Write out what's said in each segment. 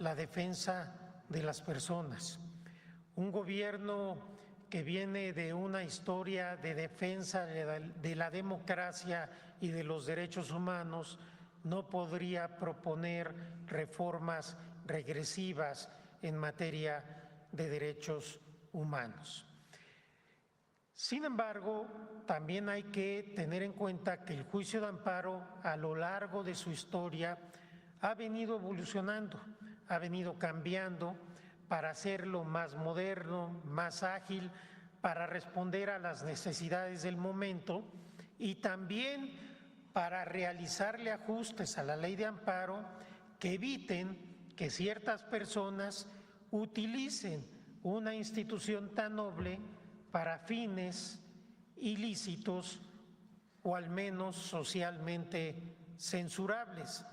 la defensa de las personas. Un gobierno que viene de una historia de defensa de la democracia y de los derechos humanos no podría proponer reformas regresivas en materia de derechos humanos. Sin embargo, también hay que tener en cuenta que el juicio de amparo a lo largo de su historia ha venido evolucionando, ha venido cambiando para hacerlo más moderno, más ágil, para responder a las necesidades del momento y también para realizarle ajustes a la ley de amparo que eviten que ciertas personas utilicen una institución tan noble para fines ilícitos o al menos socialmente censurables.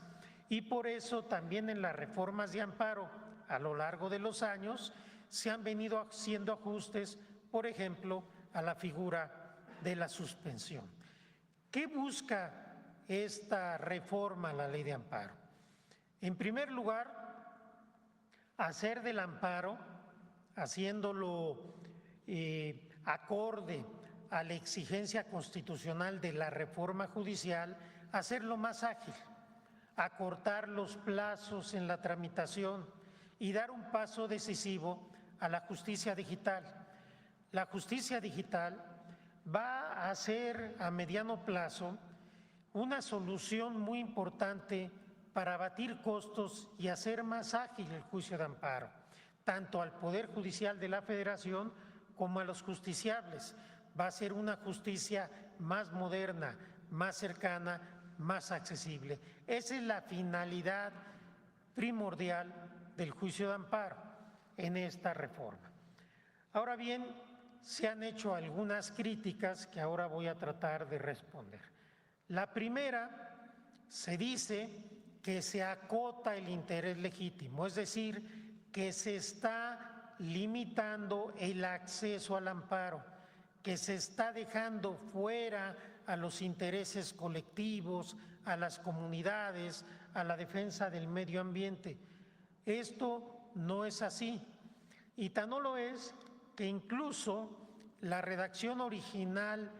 Y por eso también en las reformas de amparo a lo largo de los años se han venido haciendo ajustes, por ejemplo, a la figura de la suspensión. ¿Qué busca esta reforma a la ley de amparo? En primer lugar, hacer del amparo, haciéndolo acorde a la exigencia constitucional de la reforma judicial, hacerlo más ágil, acortar los plazos en la tramitación y dar un paso decisivo a la justicia digital. La justicia digital va a ser a mediano plazo una solución muy importante para abatir costos y hacer más ágil el juicio de amparo, tanto al Poder Judicial de la Federación como a los justiciables. Va a ser una justicia más moderna, más cercana, más accesible. Esa es la finalidad primordial del juicio de amparo en esta reforma. Ahora bien, se han hecho algunas críticas que ahora voy a tratar de responder. La primera, se dice que se acota el interés legítimo, es decir, que se está limitando el acceso al amparo, que se está dejando fuera a los intereses colectivos, a las comunidades, a la defensa del medio ambiente. Esto no es así, y tan no lo es que incluso la redacción original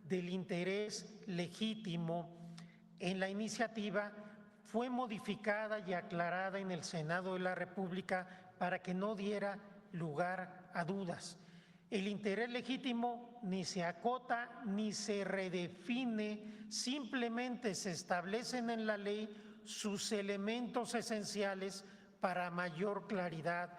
del interés legítimo en la iniciativa fue modificada y aclarada en el Senado de la República para que no diera lugar a dudas. El interés legítimo ni se acota ni se redefine, simplemente se establecen en la ley sus elementos esenciales para mayor claridad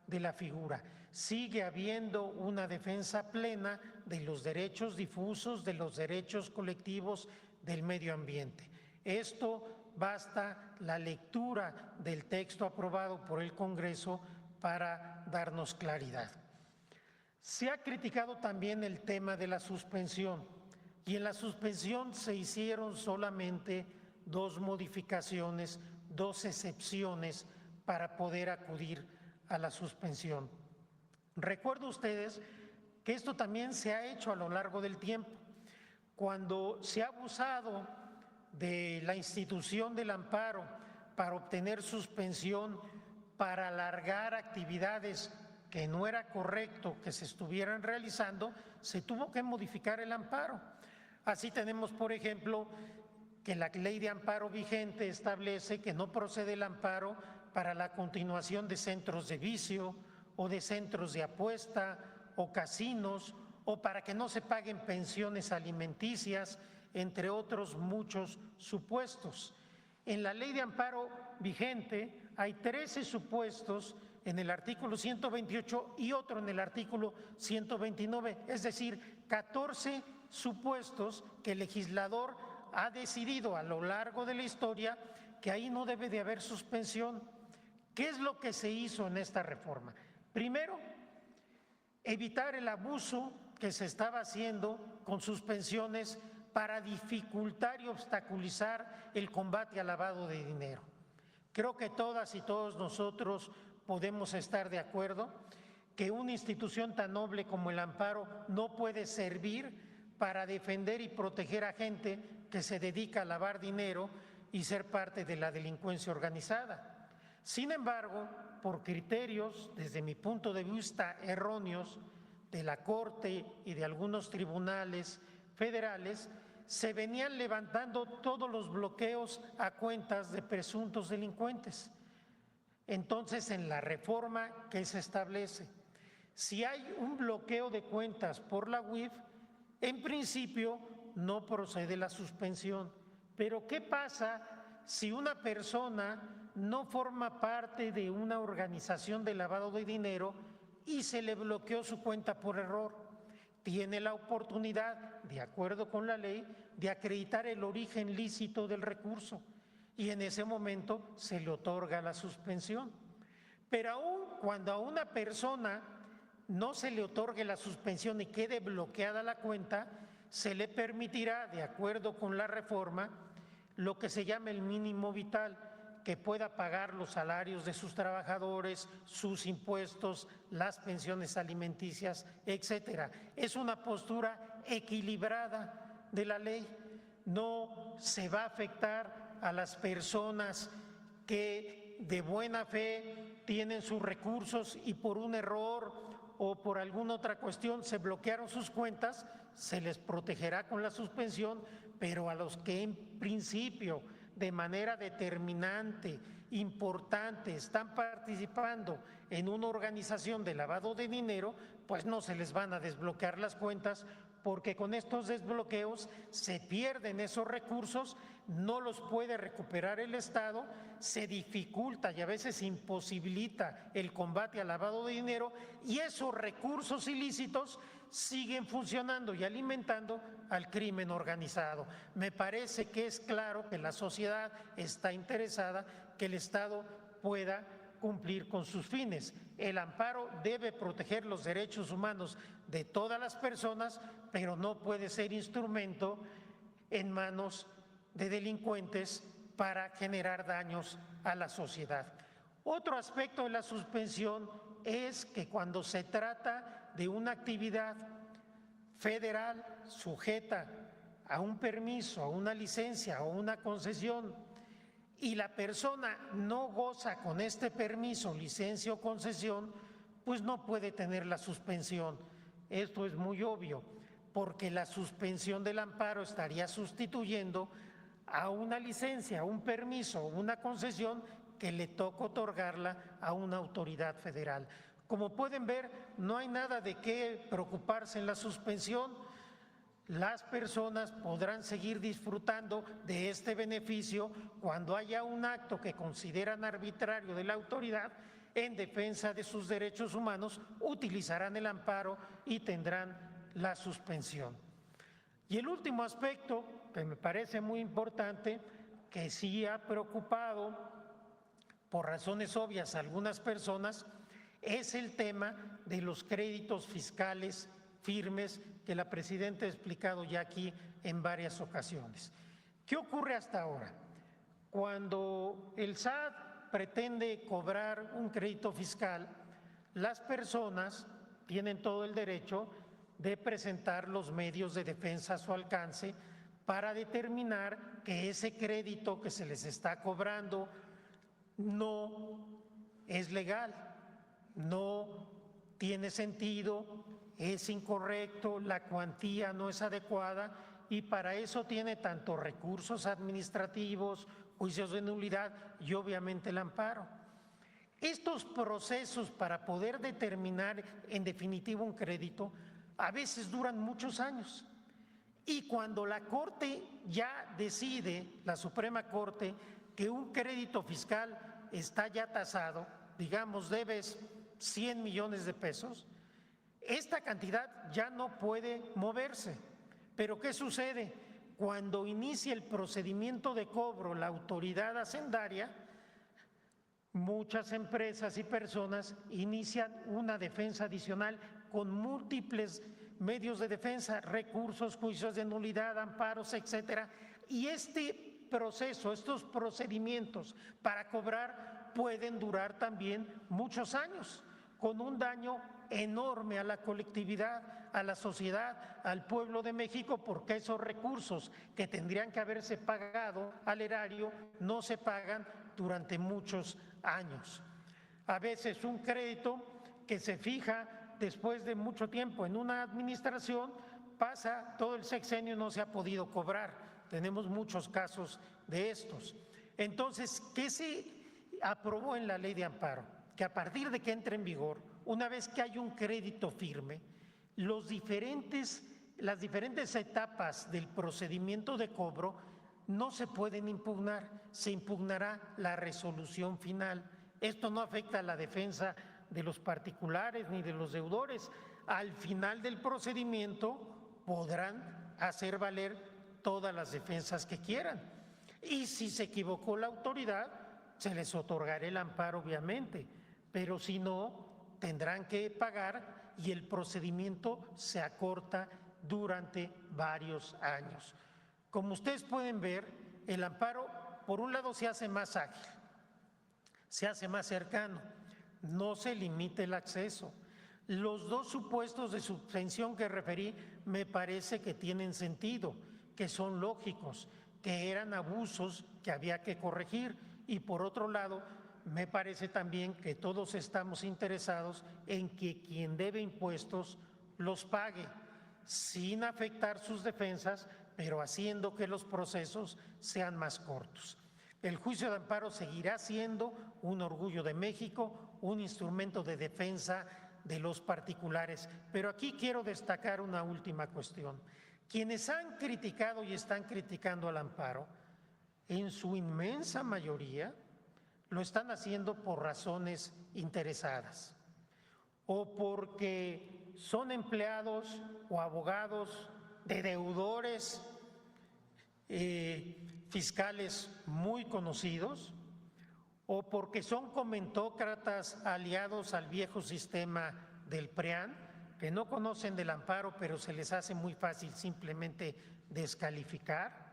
de la figura. Sigue habiendo una defensa plena de los derechos difusos, de los derechos colectivos del medio ambiente. Esto basta la lectura del texto aprobado por el Congreso para darnos claridad. Se ha criticado también el tema de la suspensión, y en la suspensión se hicieron solamente dos modificaciones, dos excepciones para poder acudir a la suspensión. Recuerdo ustedes que esto también se ha hecho a lo largo del tiempo. Cuando se ha abusado de la institución del amparo para obtener suspensión, para alargar actividades que no era correcto que se estuvieran realizando, se tuvo que modificar el amparo. Así tenemos, por ejemplo, que la ley de amparo vigente establece que no procede el amparo para la continuación de centros de vicio o de centros de apuesta o casinos, o para que no se paguen pensiones alimenticias, entre otros muchos supuestos. En la ley de amparo vigente hay 13 supuestos en el artículo 128 y otro en el artículo 129, es decir, 14 supuestos que el legislador ha decidido a lo largo de la historia que ahí no debe de haber suspensión. ¿Qué es lo que se hizo en esta reforma? Primero, evitar el abuso que se estaba haciendo con suspensiones para dificultar y obstaculizar el combate al lavado de dinero. Creo que todas y todos nosotros podemos estar de acuerdo que una institución tan noble como el amparo no puede servir para defender y proteger a gente que se dedica a lavar dinero y ser parte de la delincuencia organizada. Sin embargo, por criterios, desde mi punto de vista, erróneos, de la Corte y de algunos tribunales federales, se venían levantando todos los bloqueos a cuentas de presuntos delincuentes. Entonces, en la reforma que se establece, si hay un bloqueo de cuentas por la UIF, en principio no procede la suspensión. Pero ¿qué pasa si una persona no forma parte de una organización de lavado de dinero y se le bloqueó su cuenta por error? Tiene la oportunidad, de acuerdo con la ley, de acreditar el origen lícito del recurso y en ese momento se le otorga la suspensión. Pero aún cuando a una persona no se le otorgue la suspensión y quede bloqueada la cuenta, se le permitirá, de acuerdo con la reforma, lo que se llama el mínimo vital, que pueda pagar los salarios de sus trabajadores, sus impuestos, las pensiones alimenticias, etcétera. Es una postura equilibrada de la ley. No se va a afectar a las personas que de buena fe tienen sus recursos y por un error o por alguna otra cuestión se bloquearon sus cuentas, se les protegerá con la suspensión, pero a los que en principio de manera determinante, importante, están participando en una organización de lavado de dinero, pues no se les van a desbloquear las cuentas, porque con estos desbloqueos se pierden esos recursos, no los puede recuperar el Estado, se dificulta y a veces imposibilita el combate al lavado de dinero y esos recursos ilícitos siguen funcionando y alimentando al crimen organizado. Me parece que es claro que la sociedad está interesada que el Estado pueda cumplir con sus fines. El amparo debe proteger los derechos humanos de todas las personas, pero no puede ser instrumento en manos de delincuentes para generar daños a la sociedad. Otro aspecto de la suspensión es que cuando se trata de una actividad federal sujeta a un permiso, a una licencia o una concesión, y la persona no goza con este permiso, licencia o concesión, pues no puede tener la suspensión. Esto es muy obvio, porque la suspensión del amparo estaría sustituyendo a una licencia, a un permiso o una concesión que le toca otorgarla a una autoridad federal. Como pueden ver, no hay nada de qué preocuparse en la suspensión. Las personas podrán seguir disfrutando de este beneficio cuando haya un acto que consideran arbitrario de la autoridad en defensa de sus derechos humanos, utilizarán el amparo y tendrán la suspensión. Y el último aspecto que me parece muy importante, que sí ha preocupado por razones obvias a algunas personas, es el tema de los créditos fiscales firmes que la presidenta ha explicado ya aquí en varias ocasiones. ¿Qué ocurre hasta ahora? Cuando el SAT pretende cobrar un crédito fiscal, las personas tienen todo el derecho de presentar los medios de defensa a su alcance para determinar que ese crédito que se les está cobrando no es legal, no tiene sentido, es incorrecto, la cuantía no es adecuada y para eso tiene tanto recursos administrativos, juicios de nulidad y obviamente el amparo. Estos procesos para poder determinar en definitiva un crédito a veces duran muchos años y cuando la Corte ya decide, la Suprema Corte, que un crédito fiscal está ya tasado, digamos debes 100 millones de pesos, esta cantidad ya no puede moverse. Pero ¿qué sucede? Cuando inicia el procedimiento de cobro la autoridad hacendaria, muchas empresas y personas inician una defensa adicional con múltiples medios de defensa, recursos, juicios de nulidad, amparos, etcétera. Y este proceso, estos procedimientos para cobrar pueden durar también muchos años, con un daño enorme a la colectividad, a la sociedad, al pueblo de México, porque esos recursos que tendrían que haberse pagado al erario no se pagan durante muchos años. A veces un crédito que se fija después de mucho tiempo en una administración, pasa todo el sexenio y no se ha podido cobrar. Tenemos muchos casos de estos. Entonces, ¿qué se aprobó en la ley de amparo? Que a partir de que entre en vigor, una vez que hay un crédito firme, las diferentes etapas del procedimiento de cobro no se pueden impugnar, se impugnará la resolución final. Esto no afecta a la defensa de los particulares ni de los deudores. Al final del procedimiento podrán hacer valer todas las defensas que quieran. Y si se equivocó la autoridad, se les otorgará el amparo, obviamente, pero si no, tendrán que pagar y el procedimiento se acorta durante varios años. Como ustedes pueden ver, el amparo, por un lado, se hace más ágil, se hace más cercano, no se limita el acceso. Los dos supuestos de suspensión que referí me parece que tienen sentido, que son lógicos, que eran abusos que había que corregir. Y por otro lado, me parece también que todos estamos interesados en que quien debe impuestos los pague, sin afectar sus defensas, pero haciendo que los procesos sean más cortos. El juicio de amparo seguirá siendo un orgullo de México, un instrumento de defensa de los particulares. Pero aquí quiero destacar una última cuestión. Quienes han criticado y están criticando al amparo, en su inmensa mayoría, lo están haciendo por razones interesadas o porque son empleados o abogados de deudores fiscales muy conocidos o porque son comentócratas aliados al viejo sistema del PRIAN, que no conocen del amparo, pero se les hace muy fácil simplemente descalificar,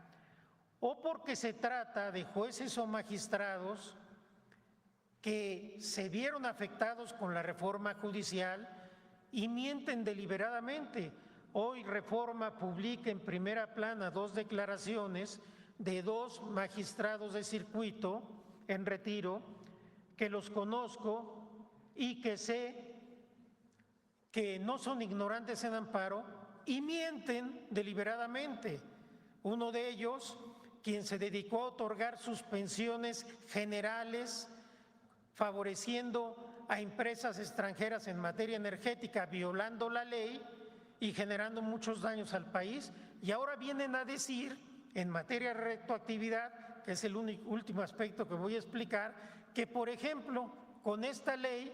o porque se trata de jueces o magistrados que se vieron afectados con la reforma judicial y mienten deliberadamente. Hoy Reforma publica en primera plana 2 declaraciones de 2 magistrados de circuito en retiro, que los conozco y que sé que no son ignorantes en amparo y mienten deliberadamente. Uno de ellos, quien se dedicó a otorgar suspensiones generales favoreciendo a empresas extranjeras en materia energética, violando la ley y generando muchos daños al país, y ahora vienen a decir, en materia de retroactividad, que es el último aspecto que voy a explicar, que por ejemplo, con esta ley,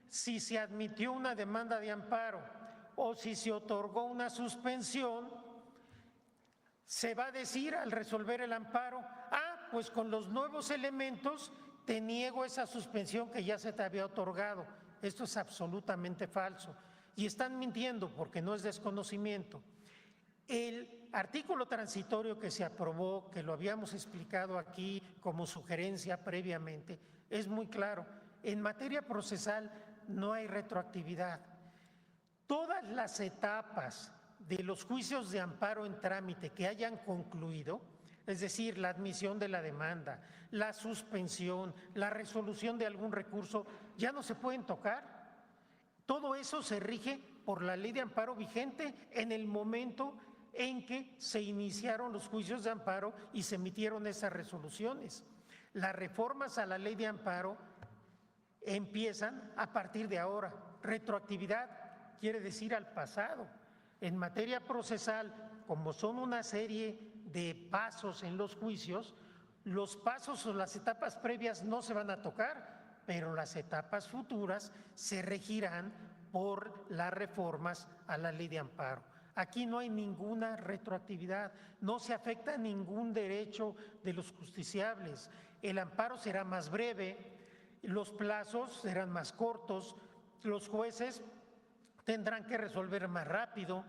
si se admitió una demanda de amparo o si se otorgó una suspensión, se va a decir al resolver el amparo, pues con los nuevos elementos te niego esa suspensión que ya se te había otorgado. Esto es absolutamente falso y están mintiendo porque no es desconocimiento. El artículo transitorio que se aprobó, que lo habíamos explicado aquí como sugerencia previamente, es muy claro. En materia procesal no hay retroactividad. Todas las etapas de los juicios de amparo en trámite que hayan concluido, es decir, la admisión de la demanda, la suspensión, la resolución de algún recurso, ya no se pueden tocar. Todo eso se rige por la ley de amparo vigente en el momento en que se iniciaron los juicios de amparo y se emitieron esas resoluciones. Las reformas a la ley de amparo empiezan a partir de ahora. Retroactividad quiere decir al pasado. En materia procesal, como son una serie de pasos en los juicios, los pasos o las etapas previas no se van a tocar, pero las etapas futuras se regirán por las reformas a la ley de amparo. Aquí no hay ninguna retroactividad, no se afecta ningún derecho de los justiciables. El amparo será más breve, los plazos serán más cortos, los jueces tendrán que resolver más rápido.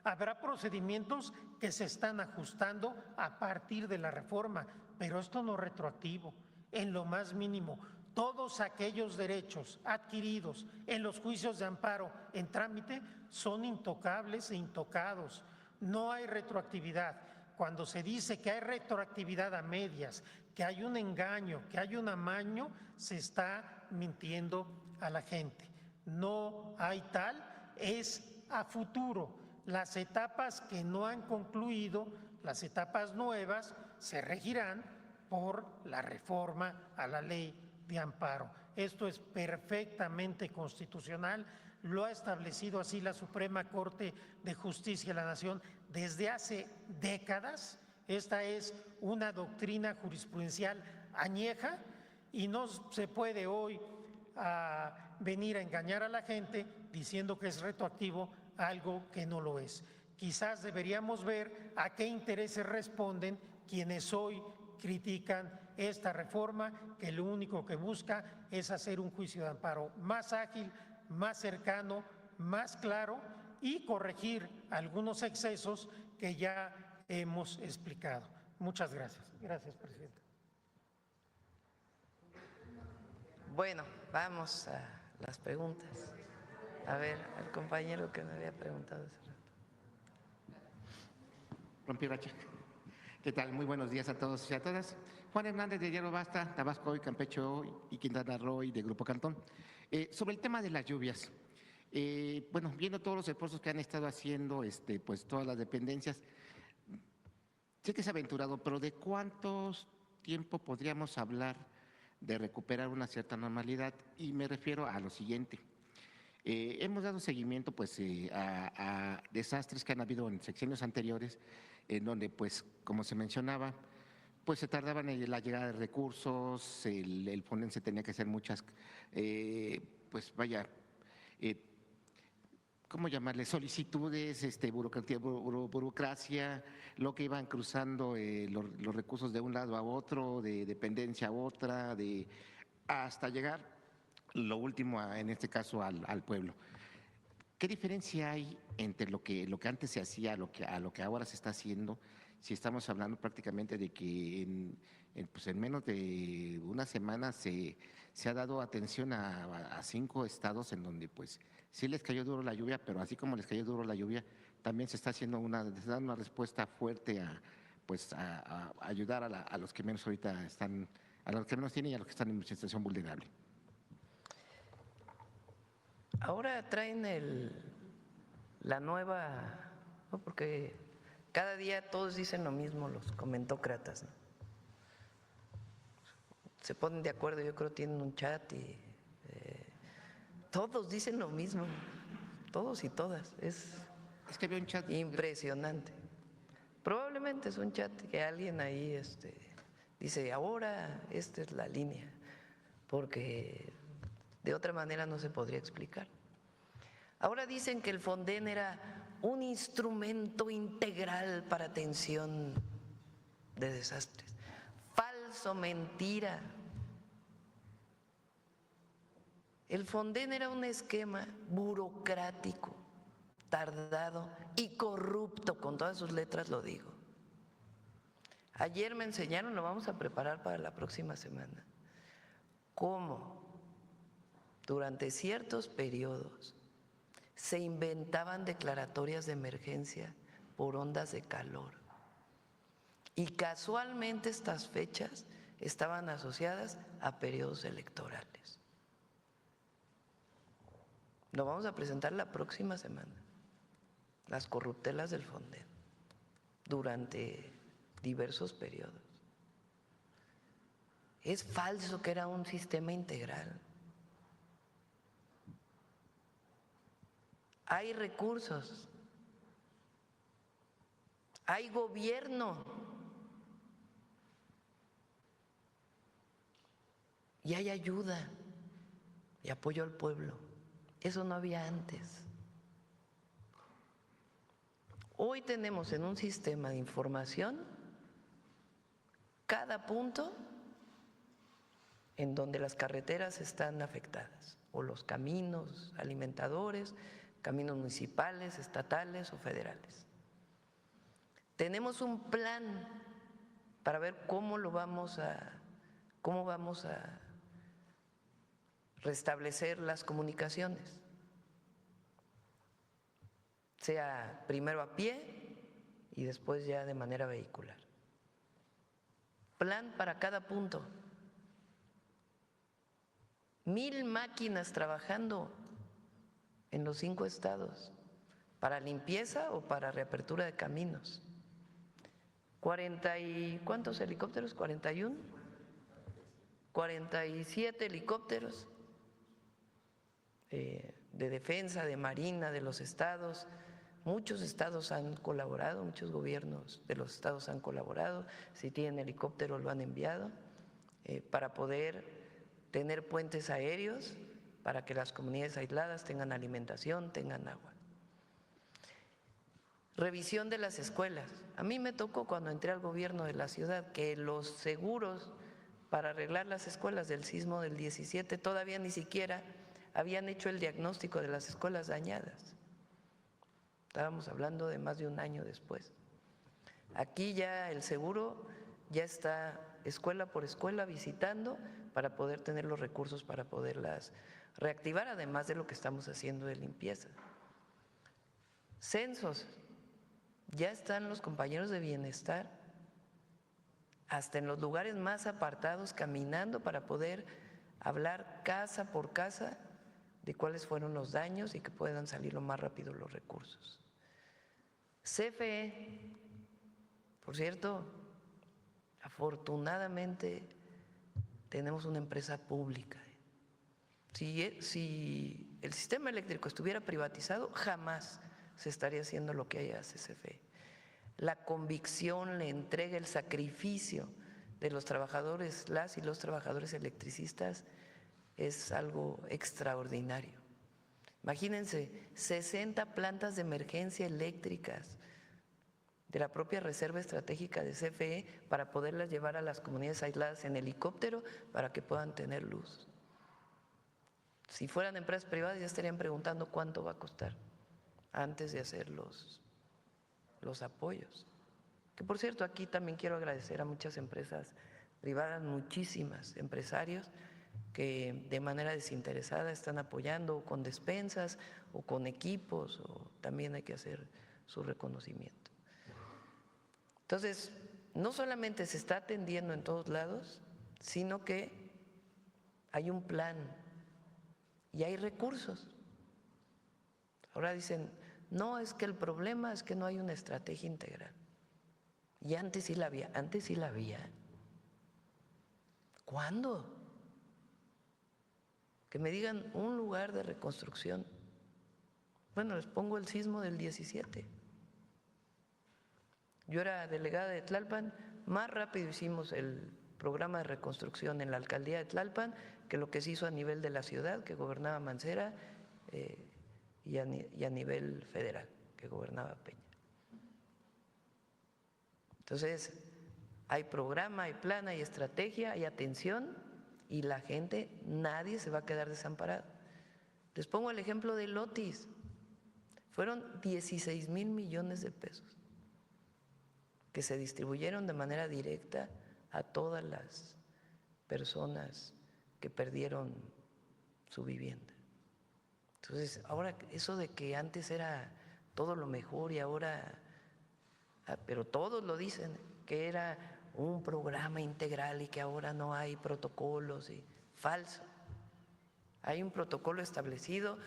Habrá procedimientos que se están ajustando a partir de la reforma, pero esto no es retroactivo, en lo más mínimo. Todos aquellos derechos adquiridos en los juicios de amparo en trámite son intocables e intocados. No hay retroactividad. Cuando se dice que hay retroactividad a medias, que hay un engaño, que hay un amaño, se está mintiendo a la gente. No hay tal, es a futuro. Las etapas que no han concluido, las etapas nuevas, se regirán por la reforma a la ley de amparo. Esto es perfectamente constitucional, lo ha establecido así la Suprema Corte de Justicia de la Nación desde hace décadas. Esta es una doctrina jurisprudencial añeja y no se puede hoy venir a engañar a la gente diciendo que es retroactivo algo que no lo es. Quizás deberíamos ver a qué intereses responden quienes hoy critican esta reforma, que lo único que busca es hacer un juicio de amparo más ágil, más cercano, más claro y corregir algunos excesos que ya hemos explicado. Muchas gracias. Gracias, presidenta. Bueno, vamos a las preguntas. A ver, al compañero que me había preguntado hace rato. Rompiracha. ¿Qué tal? Muy buenos días a todos y a todas. Juan Hernández de Diario Basta, Tabasco Hoy, Campeche Hoy y Quintana Roo de Grupo Cantón. Sobre el tema de las lluvias, bueno, viendo todos los esfuerzos que han estado haciendo pues todas las dependencias, sé que es aventurado, pero ¿de cuántos tiempo podríamos hablar de recuperar una cierta normalidad? Y me refiero a lo siguiente. Hemos dado seguimiento pues, a desastres que han habido en sexenios anteriores, en donde, pues, como se mencionaba, pues se tardaban en la llegada de recursos, el FONDEN tenía que hacer muchas, pues vaya, ¿cómo llamarle? Solicitudes, burocracia, lo que iban cruzando los recursos de un lado a otro, de dependencia a otra, hasta llegar, lo último, en este caso, al pueblo. ¿Qué diferencia hay entre lo que antes se hacía a lo que ahora se está haciendo? Si estamos hablando prácticamente de que pues en menos de una semana se ha dado atención a 5 estados en donde pues sí les cayó duro la lluvia, pero así como les cayó duro la lluvia, también se está haciendo dando una respuesta fuerte a ayudar a los que menos ahorita están, a los que menos tienen y a los que están en situación vulnerable. Ahora traen la nueva, ¿no? Porque cada día todos dicen lo mismo, los comentócratas, ¿no? Se ponen de acuerdo, yo creo que tienen un chat y todos dicen lo mismo, todos y todas. Es que había un chat impresionante. Probablemente es un chat que alguien ahí dice, ahora esta es la línea, porque de otra manera no se podría explicar. Ahora dicen que el FONDEN era un instrumento integral para atención de desastres. Falso, mentira. El FONDEN era un esquema burocrático, tardado y corrupto, con todas sus letras lo digo. Ayer me enseñaron, lo vamos a preparar para la próxima semana, cómo durante ciertos periodos se inventaban declaratorias de emergencia por ondas de calor. Y casualmente estas fechas estaban asociadas a periodos electorales. Lo vamos a presentar la próxima semana, las corruptelas del FONDEN, durante diversos periodos. Es falso que era un sistema integral. Hay recursos, hay gobierno y hay ayuda y apoyo al pueblo. Eso no había antes. Hoy tenemos en un sistema de información cada punto en donde las carreteras están afectadas, o los caminos alimentadores, caminos municipales, estatales o federales. Tenemos un plan para ver cómo vamos a restablecer las comunicaciones, sea primero a pie y después ya de manera vehicular. Plan para cada punto. 1000 máquinas trabajando en los 5 estados para limpieza o para reapertura de caminos. 40 y ¿cuántos helicópteros? 41. 47 helicópteros de defensa, de marina de los estados. Muchos estados han colaborado, muchos gobiernos de los estados han colaborado. Si tienen helicóptero lo han enviado para poder tener puentes aéreos para que las comunidades aisladas tengan alimentación, tengan agua. Revisión de las escuelas. A mí me tocó cuando entré al gobierno de la ciudad que los seguros para arreglar las escuelas del sismo del 17 todavía ni siquiera habían hecho el diagnóstico de las escuelas dañadas. Estábamos hablando de más de un año después. Aquí ya el seguro ya está escuela por escuela visitando para poder tener los recursos para poderlas reactivar, además de lo que estamos haciendo de limpieza. Censos. Ya están los compañeros de bienestar hasta en los lugares más apartados caminando para poder hablar casa por casa de cuáles fueron los daños y que puedan salir lo más rápido los recursos. CFE, por cierto, afortunadamente tenemos una empresa pública. Si el sistema eléctrico estuviera privatizado, jamás se estaría haciendo lo que hace CFE. La convicción, la entrega, el sacrificio de los trabajadores, las y los trabajadores electricistas es algo extraordinario. Imagínense, 60 plantas de emergencia eléctricas de la propia Reserva Estratégica de CFE para poderlas llevar a las comunidades aisladas en helicóptero para que puedan tener luz. Si fueran empresas privadas ya estarían preguntando cuánto va a costar antes de hacer los apoyos. Que por cierto, aquí también quiero agradecer a muchas empresas privadas, muchísimas empresarios que de manera desinteresada están apoyando o con despensas o con equipos, o también hay que hacer su reconocimiento. Entonces, no solamente se está atendiendo en todos lados, sino que hay un plan y hay recursos. Ahora dicen, no, es que el problema es que no hay una estrategia integral. Y antes sí la había, antes sí la había. ¿Cuándo? Que me digan un lugar de reconstrucción. Bueno, les pongo el sismo del 17. Yo era delegada de Tlalpan, más rápido hicimos el programa de reconstrucción en la alcaldía de Tlalpan que lo que se hizo a nivel de la ciudad, que gobernaba Mancera, y a nivel federal, que gobernaba Peña. Entonces, hay programa, hay plan, hay estrategia, hay atención y la gente, nadie se va a quedar desamparado. Les pongo el ejemplo del Otis. Fueron 16,000 millones de pesos que se distribuyeron de manera directa a todas las personas que perdieron su vivienda. Entonces, ahora eso de que antes era todo lo mejor y ahora, pero todos lo dicen, que era un programa integral y que ahora no hay protocolos, y falso. Hay un protocolo establecido,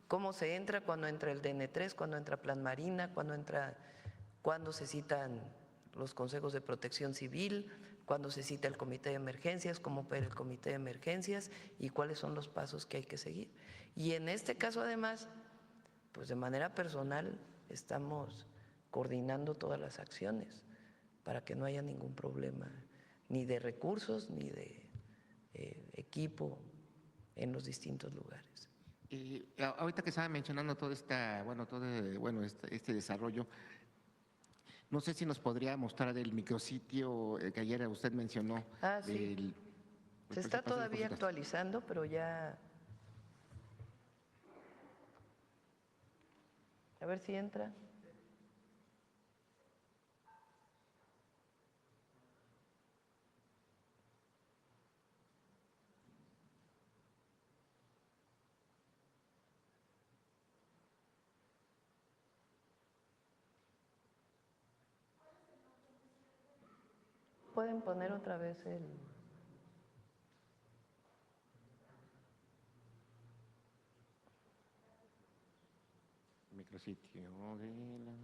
cómo se entra, cuando entra el DN3, cuando entra Plan Marina, cuando se citan los consejos de protección civil, cuando se cita el comité de emergencias, cómo opera el comité de emergencias y cuáles son los pasos que hay que seguir. Y en este caso, además, pues de manera personal estamos coordinando todas las acciones para que no haya ningún problema, ni de recursos, ni de equipo en los distintos lugares. Ahorita que estaba mencionando todo este desarrollo, no sé si nos podría mostrar el micrositio que ayer usted mencionó. Sí. Se está todavía actualizando, pero ya. A ver si entra. ¿Pueden poner otra vez el...? Micrositio de las...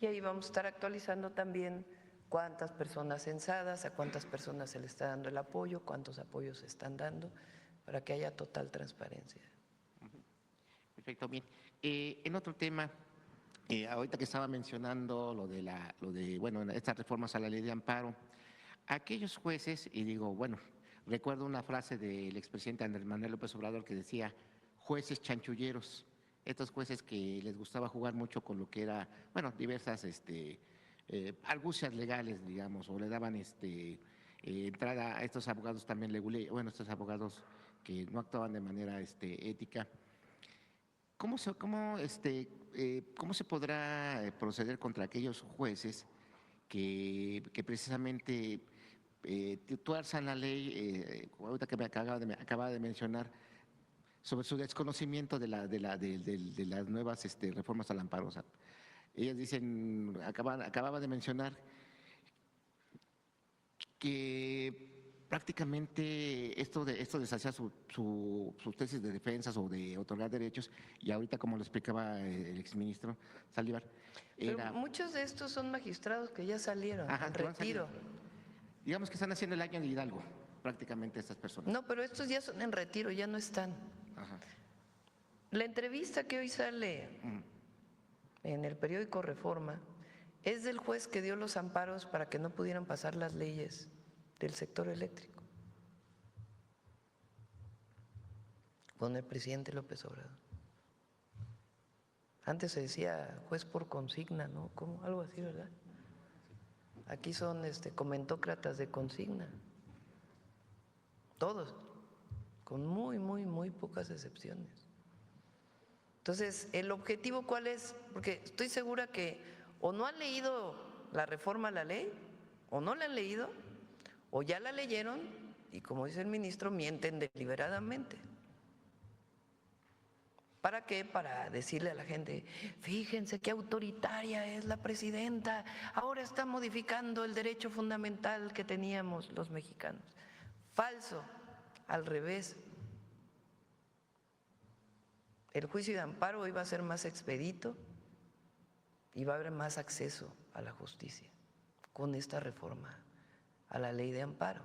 Y ahí vamos a estar actualizando también cuántas personas censadas, a cuántas personas se le está dando el apoyo, cuántos apoyos se están dando, para que haya total transparencia. Perfecto, bien. En otro tema, ahorita que estaba mencionando bueno, estas reformas a la ley de amparo, aquellos jueces, y digo, bueno, recuerdo una frase del expresidente Andrés Manuel López Obrador que decía, jueces chanchulleros, estos jueces que les gustaba jugar mucho con lo que era, bueno, diversas argucias legales, digamos, o le daban entrada a estos abogados también, bueno, estos abogados que no actuaban de manera ética. ¿Cómo se podrá proceder contra aquellos jueces que precisamente tuerzan la ley, ahorita que me acaba de mencionar, sobre su desconocimiento de las nuevas reformas al amparo? O sea, ellas dicen, acababa de mencionar que prácticamente esto deshacía sus tesis de defensas o de otorgar derechos, y ahorita, como lo explicaba el exministro Saldívar, Pero muchos de estos son magistrados que ya salieron, Ajá, en que van retiro. digamos que están haciendo el año de Hidalgo, prácticamente estas personas. No, pero estos ya son en retiro, ya no están. Ajá. La entrevista que hoy sale en el periódico Reforma es del juez que dio los amparos para que no pudieran pasar las leyes del sector eléctrico, con el presidente López Obrador. Antes se decía juez por consigna, ¿no? ¿Cómo? Algo así, ¿verdad? Aquí son comentócratas de consigna, todos, con muy pocas excepciones. Entonces, ¿el objetivo cuál es? Porque estoy segura que o no han leído la reforma a la ley, o no la han leído, o ya la leyeron y, como dice el ministro, mienten deliberadamente. ¿Para qué? Para decirle a la gente, fíjense qué autoritaria es la presidenta, ahora está modificando el derecho fundamental que teníamos los mexicanos. Falso, al revés. El juicio de amparo iba a ser más expedito y va a haber más acceso a la justicia con esta reforma a la ley de amparo.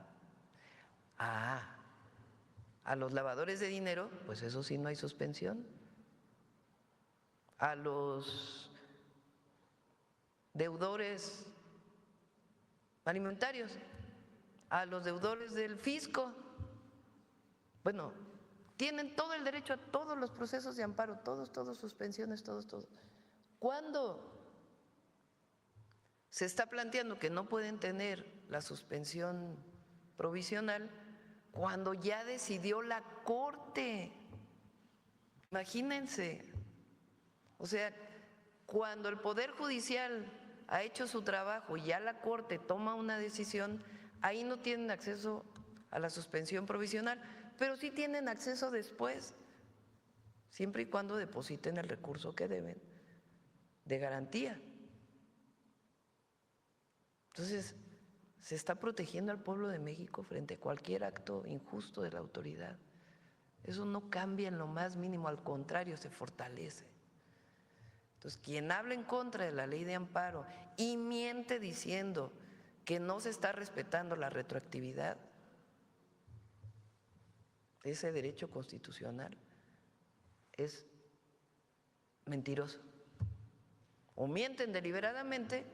A los lavadores de dinero, pues eso sí, no hay suspensión. A los deudores alimentarios, a los deudores del fisco, bueno, tienen todo el derecho a todos los procesos de amparo, todos, suspensiones, todos. ¿Cuándo se está planteando que no pueden tener la suspensión provisional? Cuando ya decidió la Corte. Imagínense. O sea, cuando el Poder Judicial ha hecho su trabajo y ya la Corte toma una decisión, ahí no tienen acceso a la suspensión provisional, pero sí tienen acceso después, siempre y cuando depositen el recurso que deben de garantía. Entonces, se está protegiendo al pueblo de México frente a cualquier acto injusto de la autoridad. Eso no cambia en lo más mínimo, al contrario, se fortalece. Entonces, quien habla en contra de la ley de amparo y miente diciendo que no se está respetando la retroactividad, ese derecho constitucional, es mentiroso. O mienten deliberadamente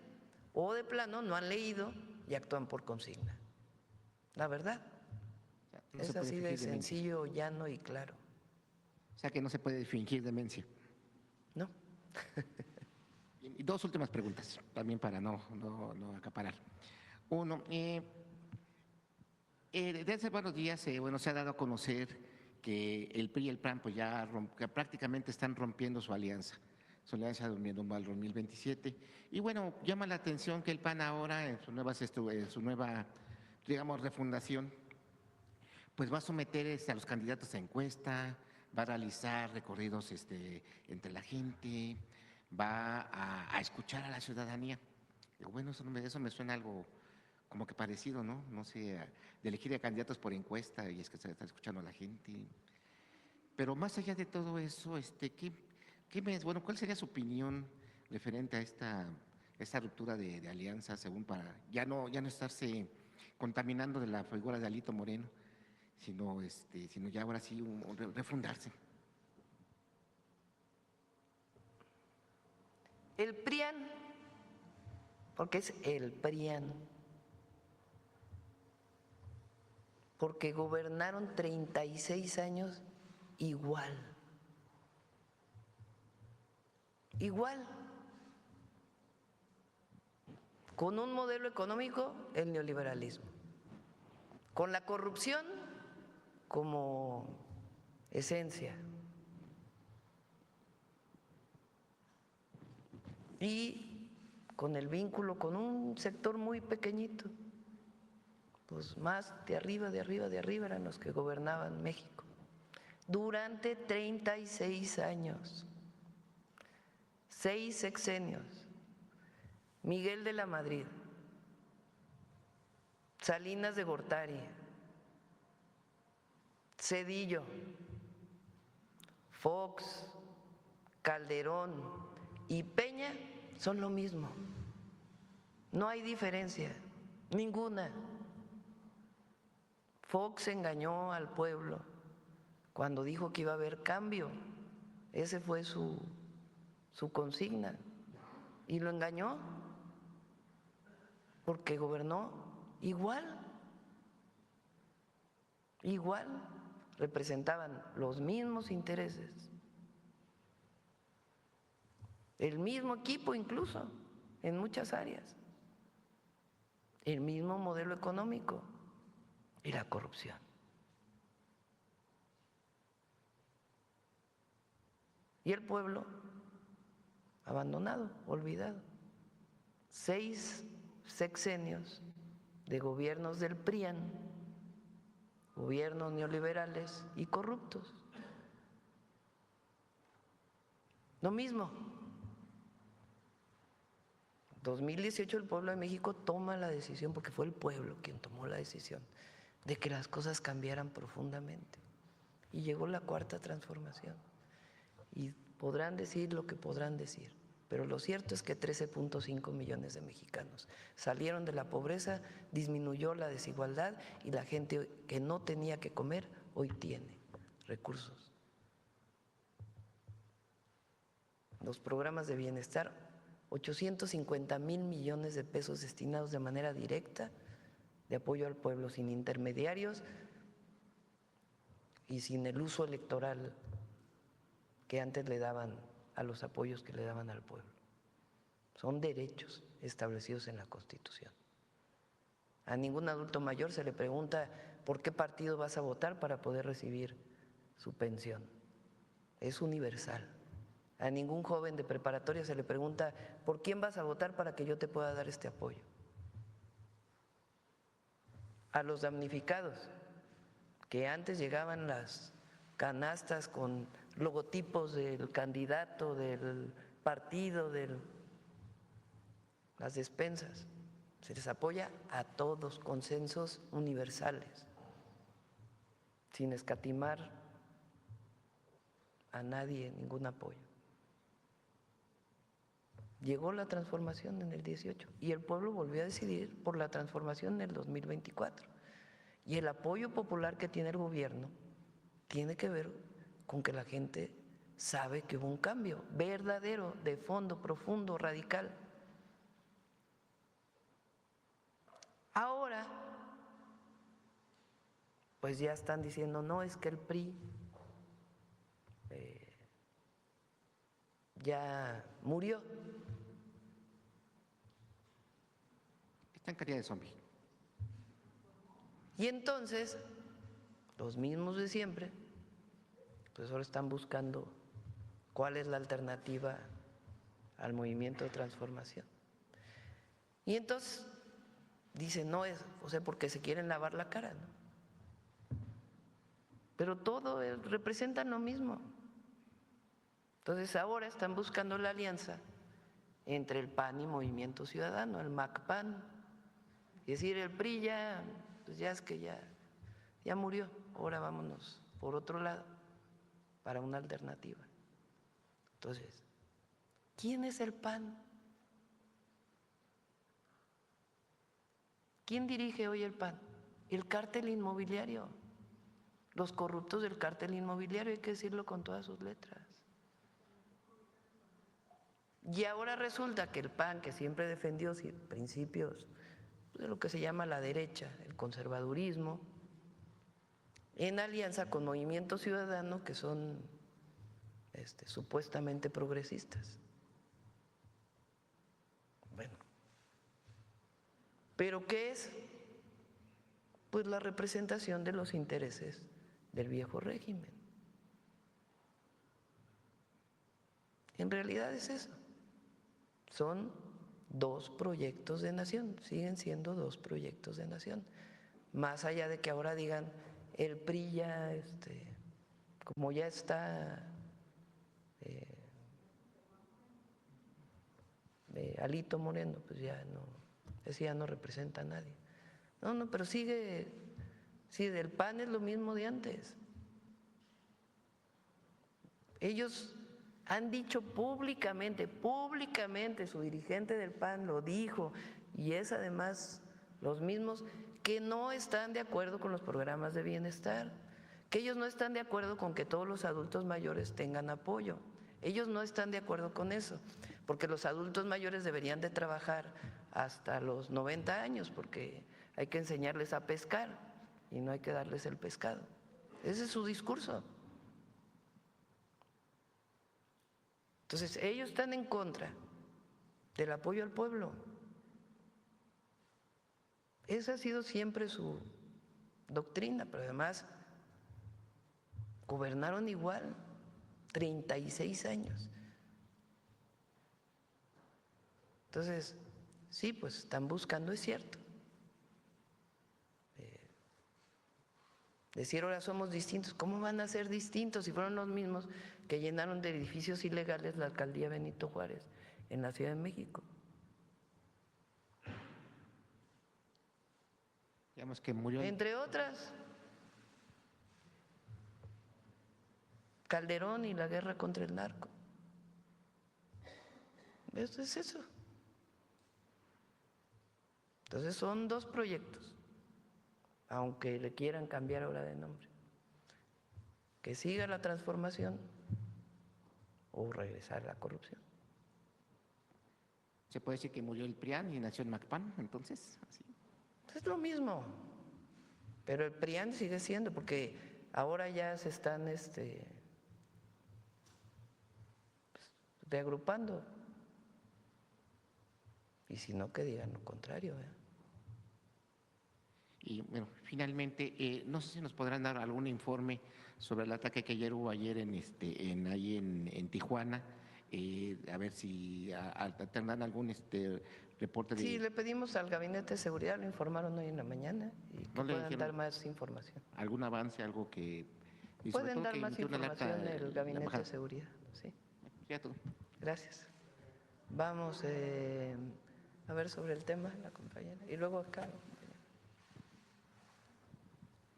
o de plano no han leído y actúan por consigna. La verdad, No es se puede así de fingir demencia. sencillo, llano y claro. O sea que no se puede fingir demencia. ¿No? Y dos últimas preguntas, también para no acaparar. Uno, desde hace varios días bueno, se ha dado a conocer que el PRI y el PAN pues que prácticamente están rompiendo su alianza rumbo al 2027. Y bueno, llama la atención que el PAN ahora, en su nueva, digamos, refundación, pues va a someter a los candidatos a encuesta, va a realizar recorridos entre la gente, va a escuchar a la ciudadanía. Digo, bueno, eso me suena algo como que parecido, ¿no? No sé, de elegir a candidatos por encuesta y es que se está escuchando a la gente. Pero más allá de todo eso, bueno, ¿cuál sería su opinión referente a esta ruptura de alianza, según para ya no estarse contaminando de la figura de Alito Moreno, sino ya ahora sí refundarse? El PRIAN, porque es el PRIAN, porque gobernaron 36 años igual, con un modelo económico, el neoliberalismo, con la corrupción como esencia y con el vínculo con un sector muy pequeñito, pues más de arriba eran los que gobernaban México durante 36 años, 6 sexenios. Miguel de la Madrid, Salinas de Gortari, Zedillo, Fox, Calderón y Peña son lo mismo. No hay diferencia, ninguna. Fox engañó al pueblo cuando dijo que iba a haber cambio. Ese fue su consigna. Y lo engañó porque gobernó igual, representaban los mismos intereses, el mismo equipo incluso en muchas áreas, el mismo modelo económico y la corrupción. Y el pueblo abandonado, olvidado. 6 sexenios de gobiernos del PRIAN, gobiernos neoliberales y corruptos. Lo mismo. 2018 el pueblo de México toma la decisión, porque fue el pueblo quien tomó la decisión, de que las cosas cambiaran profundamente. Y llegó la cuarta transformación. Y podrán decir lo que podrán decir, pero lo cierto es que 13.5 millones de mexicanos salieron de la pobreza, disminuyó la desigualdad y la gente que no tenía que comer hoy tiene recursos. Los programas de bienestar, 850,000 millones de pesos destinados de manera directa de apoyo al pueblo, sin intermediarios y sin el uso electoral que antes le daban a los apoyos que le daban al pueblo. Son derechos establecidos en la Constitución. A ningún adulto mayor se le pregunta por qué partido vas a votar para poder recibir su pensión. Es universal. A ningún joven de preparatoria se le pregunta por quién vas a votar para que yo te pueda dar este apoyo. A los damnificados, que antes llegaban las canastas con logotipos del candidato, del partido, de las despensas. Se les apoya a todos, consensos universales, sin escatimar a nadie ningún apoyo. Llegó la transformación en el 18 y el pueblo volvió a decidir por la transformación en el 2024. Y el apoyo popular que tiene el gobierno tiene que ver con que la gente sabe que hubo un cambio verdadero, de fondo, profundo, radical. Ahora, pues ya están diciendo, no, es que el PRI ya murió. Está en calidad de zombie. Y entonces, los mismos de siempre, pues ahora están buscando cuál es la alternativa al movimiento de transformación. Y entonces dicen, no es, o sea, porque se quieren lavar la cara, ¿no? Pero todo representan lo mismo. Entonces ahora están buscando la alianza entre el PAN y Movimiento Ciudadano, el MACPAN. Es decir, el PRI ya, pues ya es que ya murió, ahora vámonos por otro lado para una alternativa. Entonces, ¿quién es el PAN? ¿Quién dirige hoy el PAN? El cártel inmobiliario, los corruptos del cártel inmobiliario, hay que decirlo con todas sus letras. Y ahora resulta que el PAN, que siempre defendió principios de lo que se llama la derecha, el conservadurismo, en alianza con Movimiento Ciudadano, que son supuestamente progresistas. Bueno, ¿pero qué es? Pues la representación de los intereses del viejo régimen. En realidad es eso. Son dos proyectos de nación, siguen siendo dos proyectos de nación. Más allá de que ahora digan, el PRI ya, como ya está Alito Moreno, pues ya no, ese ya no representa a nadie. No, pero sigue, el PAN es lo mismo de antes. Ellos han dicho públicamente, su dirigente del PAN lo dijo, y es además los mismos que no están de acuerdo con los programas de bienestar, que ellos no están de acuerdo con que todos los adultos mayores tengan apoyo. Ellos no están de acuerdo con eso, porque los adultos mayores deberían de trabajar hasta los 90 años, porque hay que enseñarles a pescar y no hay que darles el pescado. Ese es su discurso. Entonces, ellos están en contra del apoyo al pueblo. Esa ha sido siempre su doctrina, pero además gobernaron igual 36 años. Entonces, sí, pues están buscando, es cierto. Decir ahora somos distintos, ¿cómo van a ser distintos si fueron los mismos que llenaron de edificios ilegales la alcaldía Benito Juárez en la Ciudad de México? Digamos que murió. Entre otras, Calderón y la guerra contra el narco. Eso es eso. Entonces son dos proyectos, aunque le quieran cambiar ahora de nombre. Que siga la transformación o regresar a la corrupción. ¿Se puede decir que murió el PRIAN y nació el MACPAN, entonces? Así. Es lo mismo, pero el PRIAN sigue siendo, porque ahora ya se están reagrupando. Y si no, que digan lo contrario. Y bueno, finalmente, no sé si nos podrán dar algún informe sobre el ataque que ayer hubo ahí en Tijuana, a ver si tendrán algún reporte de… Sí, le pedimos al Gabinete de Seguridad, lo informaron hoy en la mañana, y que ¿No le puedan dijeron dar más información. algún avance, algo que… y sobre Pueden todo dar que más emitió una alerta información el la Gabinete embajada? de Seguridad. Sí. Ya todo. Gracias. Vamos a ver sobre el tema, la compañera, y luego acá.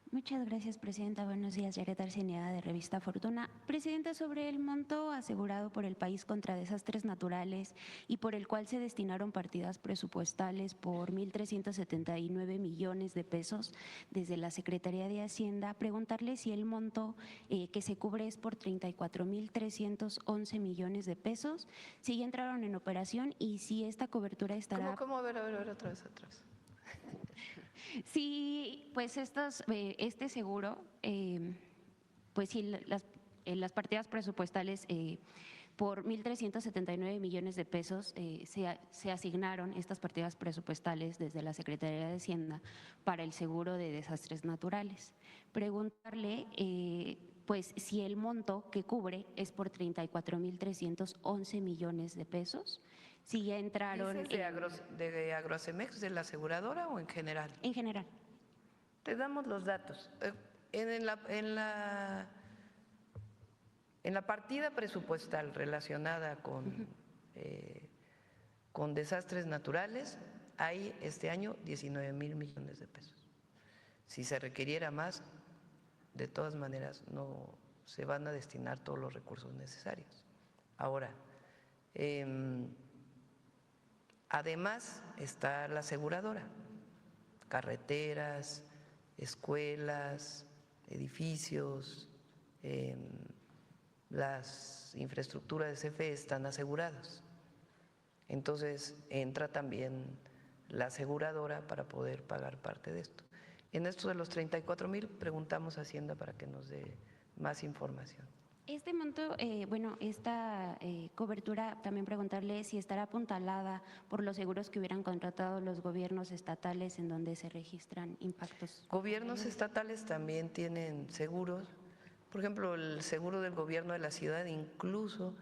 Muchas gracias, Presidenta. Buenos días, Yaret Arciniega, de Revista Fortuna. Presidenta, sobre el monto asegurado por el país contra desastres naturales y por el cual se destinaron partidas presupuestales por 1.379 millones de pesos desde la Secretaría de Hacienda, preguntarle si el monto que se cubre es por 34.311 millones de pesos, si ya entraron en operación y si esta cobertura estará… ¿Cómo? A ver, otra vez atrás. Sí, pues este seguro, pues sí, las partidas presupuestales por 1.379 millones de pesos se asignaron estas partidas presupuestales desde la Secretaría de Hacienda para el seguro de desastres naturales. Preguntarle, pues, si el monto que cubre es por 34.311 millones de pesos. Si ya entraron… ¿Dices de Agrocemex, de la aseguradora o en general? En general. Te damos los datos. En la partida presupuestal relacionada con con desastres naturales hay este año 19,000 millones de pesos. Si se requiriera más, de todas maneras no se van a destinar todos los recursos necesarios. Ahora, además está la aseguradora, carreteras, escuelas, edificios, las infraestructuras de CFE están aseguradas. Entonces entra también la aseguradora para poder pagar parte de esto. En esto de los 34,000 preguntamos a Hacienda para que nos dé más información. Este monto, esta cobertura, también preguntarle si estará apuntalada por los seguros que hubieran contratado los gobiernos estatales en donde se registran impactos. Gobiernos estatales también tienen seguros, por ejemplo, el seguro del gobierno de la ciudad incluso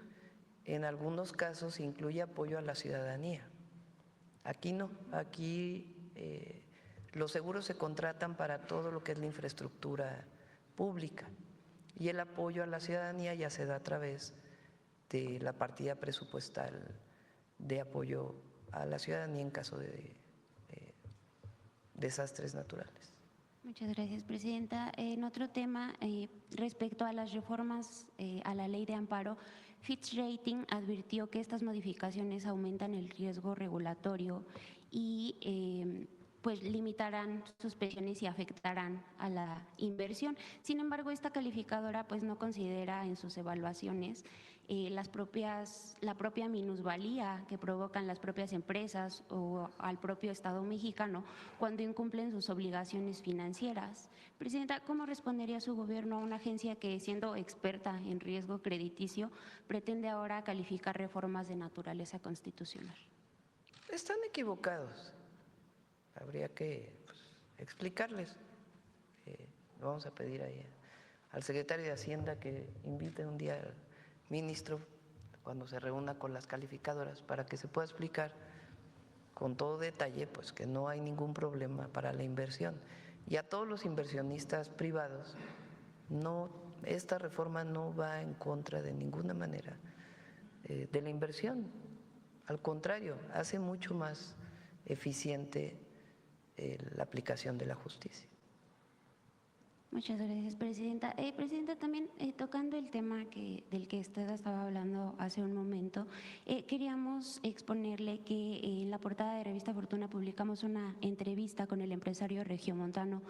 en algunos casos incluye apoyo a la ciudadanía. Aquí no, aquí los seguros se contratan para todo lo que es la infraestructura pública y el apoyo a la ciudadanía ya se da a través de la partida presupuestal de apoyo a la ciudadanía en caso de desastres naturales. Muchas gracias, Presidenta. En otro tema, respecto a las reformas a la ley de amparo, Fitch Rating advirtió que estas modificaciones aumentan el riesgo regulatorio y pues limitarán suspensiones y afectarán a la inversión. Sin embargo, esta calificadora pues no considera en sus evaluaciones la propia minusvalía que provocan las propias empresas o al propio Estado mexicano cuando incumplen sus obligaciones financieras. Presidenta, ¿cómo respondería su gobierno a una agencia que, siendo experta en riesgo crediticio, pretende ahora calificar reformas de naturaleza constitucional? Están equivocados. Habría que explicarles. Vamos a pedir ahí al secretario de Hacienda que invite un día al ministro cuando se reúna con las calificadoras para que se pueda explicar con todo detalle pues que no hay ningún problema para la inversión. Y a todos los inversionistas privados, no, esta reforma no va en contra de ninguna manera de la inversión. Al contrario, hace mucho más eficiente la aplicación de la justicia. Muchas gracias, Presidenta. Presidenta, también tocando el tema del que usted estaba hablando hace un momento, queríamos exponerle que en la portada de Revista Fortuna publicamos una entrevista con el empresario regiomontano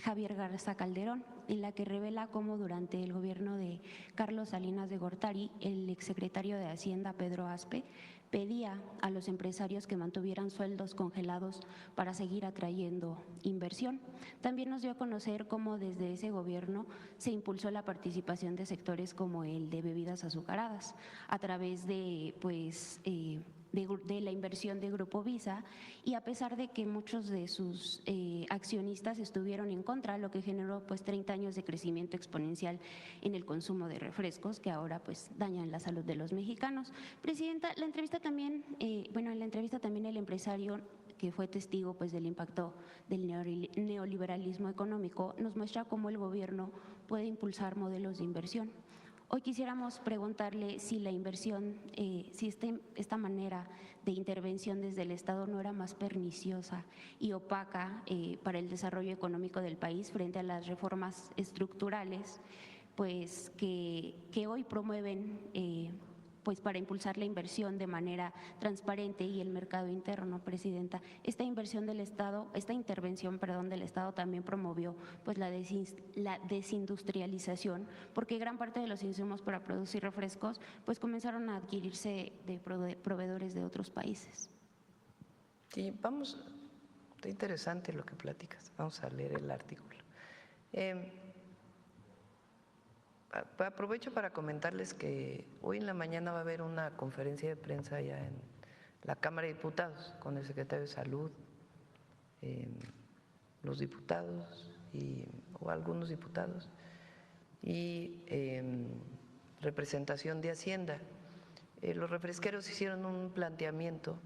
Javier Garza Calderón, en la que revela cómo durante el gobierno de Carlos Salinas de Gortari, el exsecretario de Hacienda Pedro Aspe pedía a los empresarios que mantuvieran sueldos congelados para seguir atrayendo inversión. También nos dio a conocer cómo desde ese gobierno se impulsó la participación de sectores como el de bebidas azucaradas a través de la inversión de Grupo Visa, y a pesar de que muchos de sus accionistas estuvieron en contra, lo que generó pues 30 años de crecimiento exponencial en el consumo de refrescos que ahora pues dañan la salud de los mexicanos. Presidenta, en la entrevista también el empresario que fue testigo pues del impacto del neoliberalismo económico nos muestra cómo el gobierno puede impulsar modelos de inversión. Hoy quisiéramos preguntarle si la inversión, si esta manera de intervención desde el Estado no era más perniciosa y opaca para el desarrollo económico del país frente a las reformas estructurales pues, que hoy promueven pues para impulsar la inversión de manera transparente y el mercado interno, Presidenta. Esta intervención del Estado también promovió pues la desindustrialización, porque gran parte de los insumos para producir refrescos pues comenzaron a adquirirse de proveedores de otros países. Sí, está interesante lo que platicas, vamos a leer el artículo. Aprovecho para comentarles que hoy en la mañana va a haber una conferencia de prensa ya en la Cámara de Diputados con el secretario de Salud, los diputados o algunos diputados y representación de Hacienda. Los refresqueros hicieron un planteamiento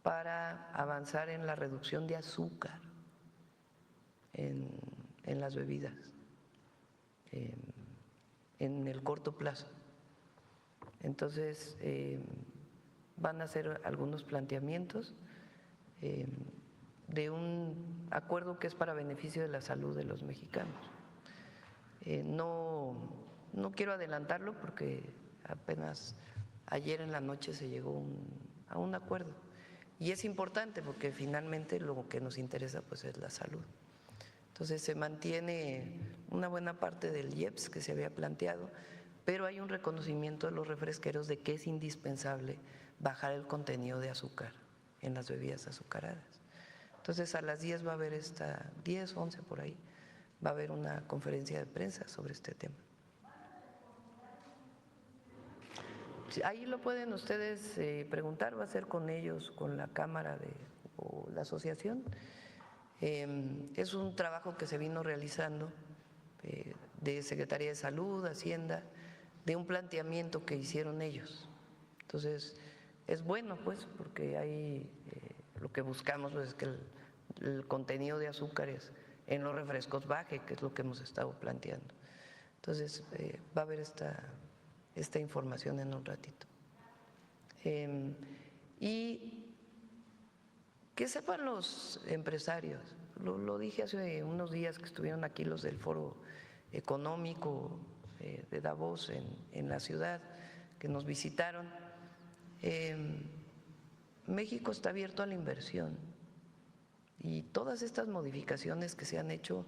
para avanzar en la reducción de azúcar en las bebidas en el corto plazo. Entonces, van a hacer algunos planteamientos de un acuerdo que es para beneficio de la salud de los mexicanos. No quiero adelantarlo porque apenas ayer en la noche se llegó a un acuerdo. Y es importante porque finalmente lo que nos interesa pues es la salud. Entonces se mantiene una buena parte del IEPS que se había planteado, pero hay un reconocimiento de los refresqueros de que es indispensable bajar el contenido de azúcar en las bebidas azucaradas. Entonces a las 10 va a haber 10, 11 por ahí, va a haber una conferencia de prensa sobre este tema. Ahí lo pueden ustedes preguntar, va a ser con ellos, con la Cámara o la asociación. Es un trabajo que se vino realizando de Secretaría de Salud, Hacienda, de un planteamiento que hicieron ellos. Entonces, es bueno pues porque hay, lo que buscamos pues, es que el contenido de azúcares en los refrescos baje, que es lo que hemos estado planteando. Entonces, va a haber esta información en un ratito. Y que sepan los empresarios, lo dije hace unos días que estuvieron aquí los del Foro Económico de Davos en la ciudad, que nos visitaron. México está abierto a la inversión y todas estas modificaciones que se han hecho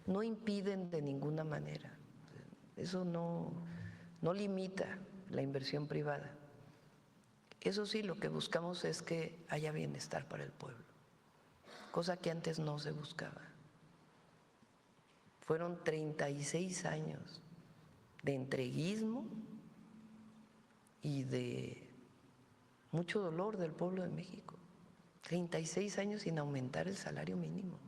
no impiden de ninguna manera, eso no limita la inversión privada. Eso sí, lo que buscamos es que haya bienestar para el pueblo, cosa que antes no se buscaba. Fueron 36 años de entreguismo y de mucho dolor del pueblo de México. 36 años sin aumentar el salario mínimo.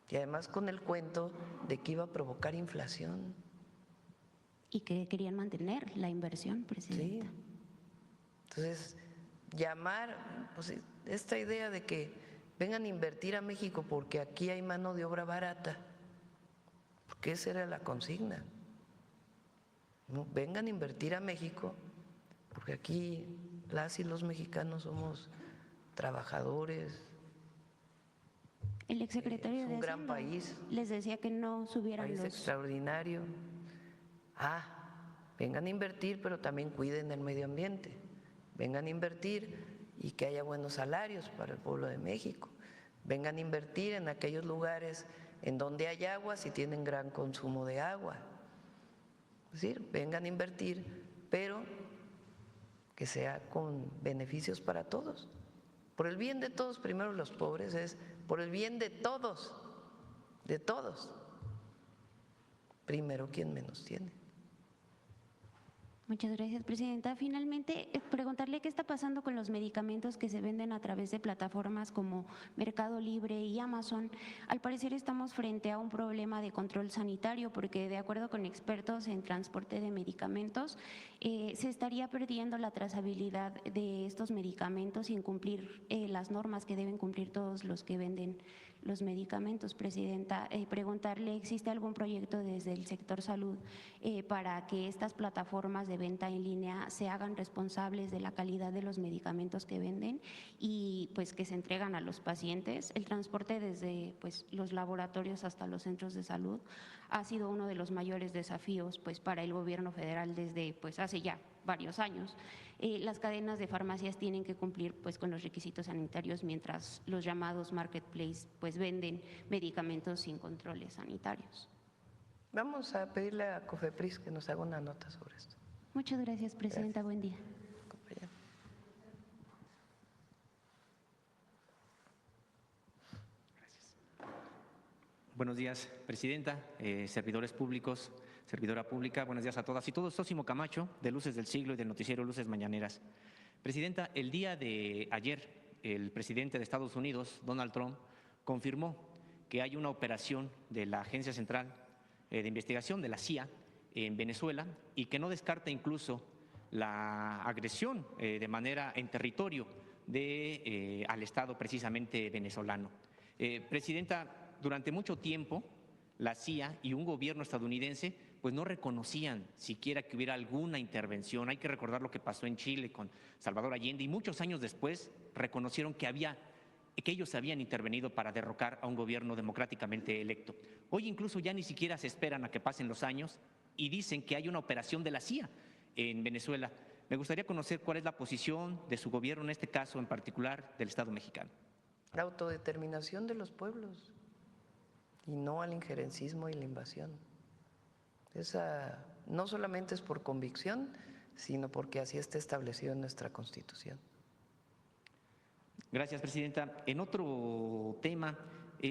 Y además con el cuento de que iba a provocar inflación. Y que querían mantener la inversión, presidenta. Sí. Entonces, llamar, pues, esta idea de que vengan a invertir a México porque aquí hay mano de obra barata, porque esa era la consigna. No, vengan a invertir a México porque aquí las y los mexicanos somos trabajadores. El exsecretario es de un gran Hacienda país, les decía que no subieran país los… extraordinario. Vengan a invertir, pero también cuiden el medio ambiente. Vengan a invertir y que haya buenos salarios para el pueblo de México. Vengan a invertir en aquellos lugares en donde hay agua si tienen gran consumo de agua. Es decir, vengan a invertir, pero que sea con beneficios para todos. Por el bien de todos, primero los pobres, es por el bien de todos, primero quien menos tiene. Muchas gracias, presidenta. Finalmente, preguntarle qué está pasando con los medicamentos que se venden a través de plataformas como Mercado Libre y Amazon. Al parecer estamos frente a un problema de control sanitario porque, de acuerdo con expertos en transporte de medicamentos, se estaría perdiendo la trazabilidad de estos medicamentos sin cumplir las normas que deben cumplir todos los que venden los medicamentos. Presidenta, preguntarle, ¿existe algún proyecto desde el sector salud para que estas plataformas de venta en línea se hagan responsables de la calidad de los medicamentos que venden y pues que se entregan a los pacientes? El transporte desde pues los laboratorios hasta los centros de salud ha sido uno de los mayores desafíos pues para el gobierno federal desde pues hace ya varios años. Las cadenas de farmacias tienen que cumplir pues con los requisitos sanitarios mientras los llamados marketplace pues venden medicamentos sin controles sanitarios. Vamos a pedirle a COFEPRIS que nos haga una nota sobre esto. Muchas gracias, presidenta. Buen día. Compañero. Buenos días, presidenta, servidores públicos, servidora pública, buenos días a todas y todos. Sósimo Camacho, de Luces del Siglo y del noticiero Luces Mañaneras. Presidenta, el día de ayer, el presidente de Estados Unidos, Donald Trump, confirmó que hay una operación de la Agencia Central de Investigación, de la CIA, en Venezuela, y que no descarta incluso la agresión de manera en territorio al Estado precisamente venezolano. Presidenta, durante mucho tiempo la CIA y un gobierno estadounidense pues no reconocían siquiera que hubiera alguna intervención. Hay que recordar lo que pasó en Chile con Salvador Allende y muchos años después reconocieron que ellos habían intervenido para derrocar a un gobierno democráticamente electo. Hoy incluso ya ni siquiera se esperan a que pasen los años y dicen que hay una operación de la CIA en Venezuela. Me gustaría conocer cuál es la posición de su gobierno en este caso en particular del Estado mexicano. La autodeterminación de los pueblos y no al injerencismo y la invasión. Esa no solamente es por convicción, sino porque así está establecido en nuestra Constitución. Gracias, Presidenta. En otro tema,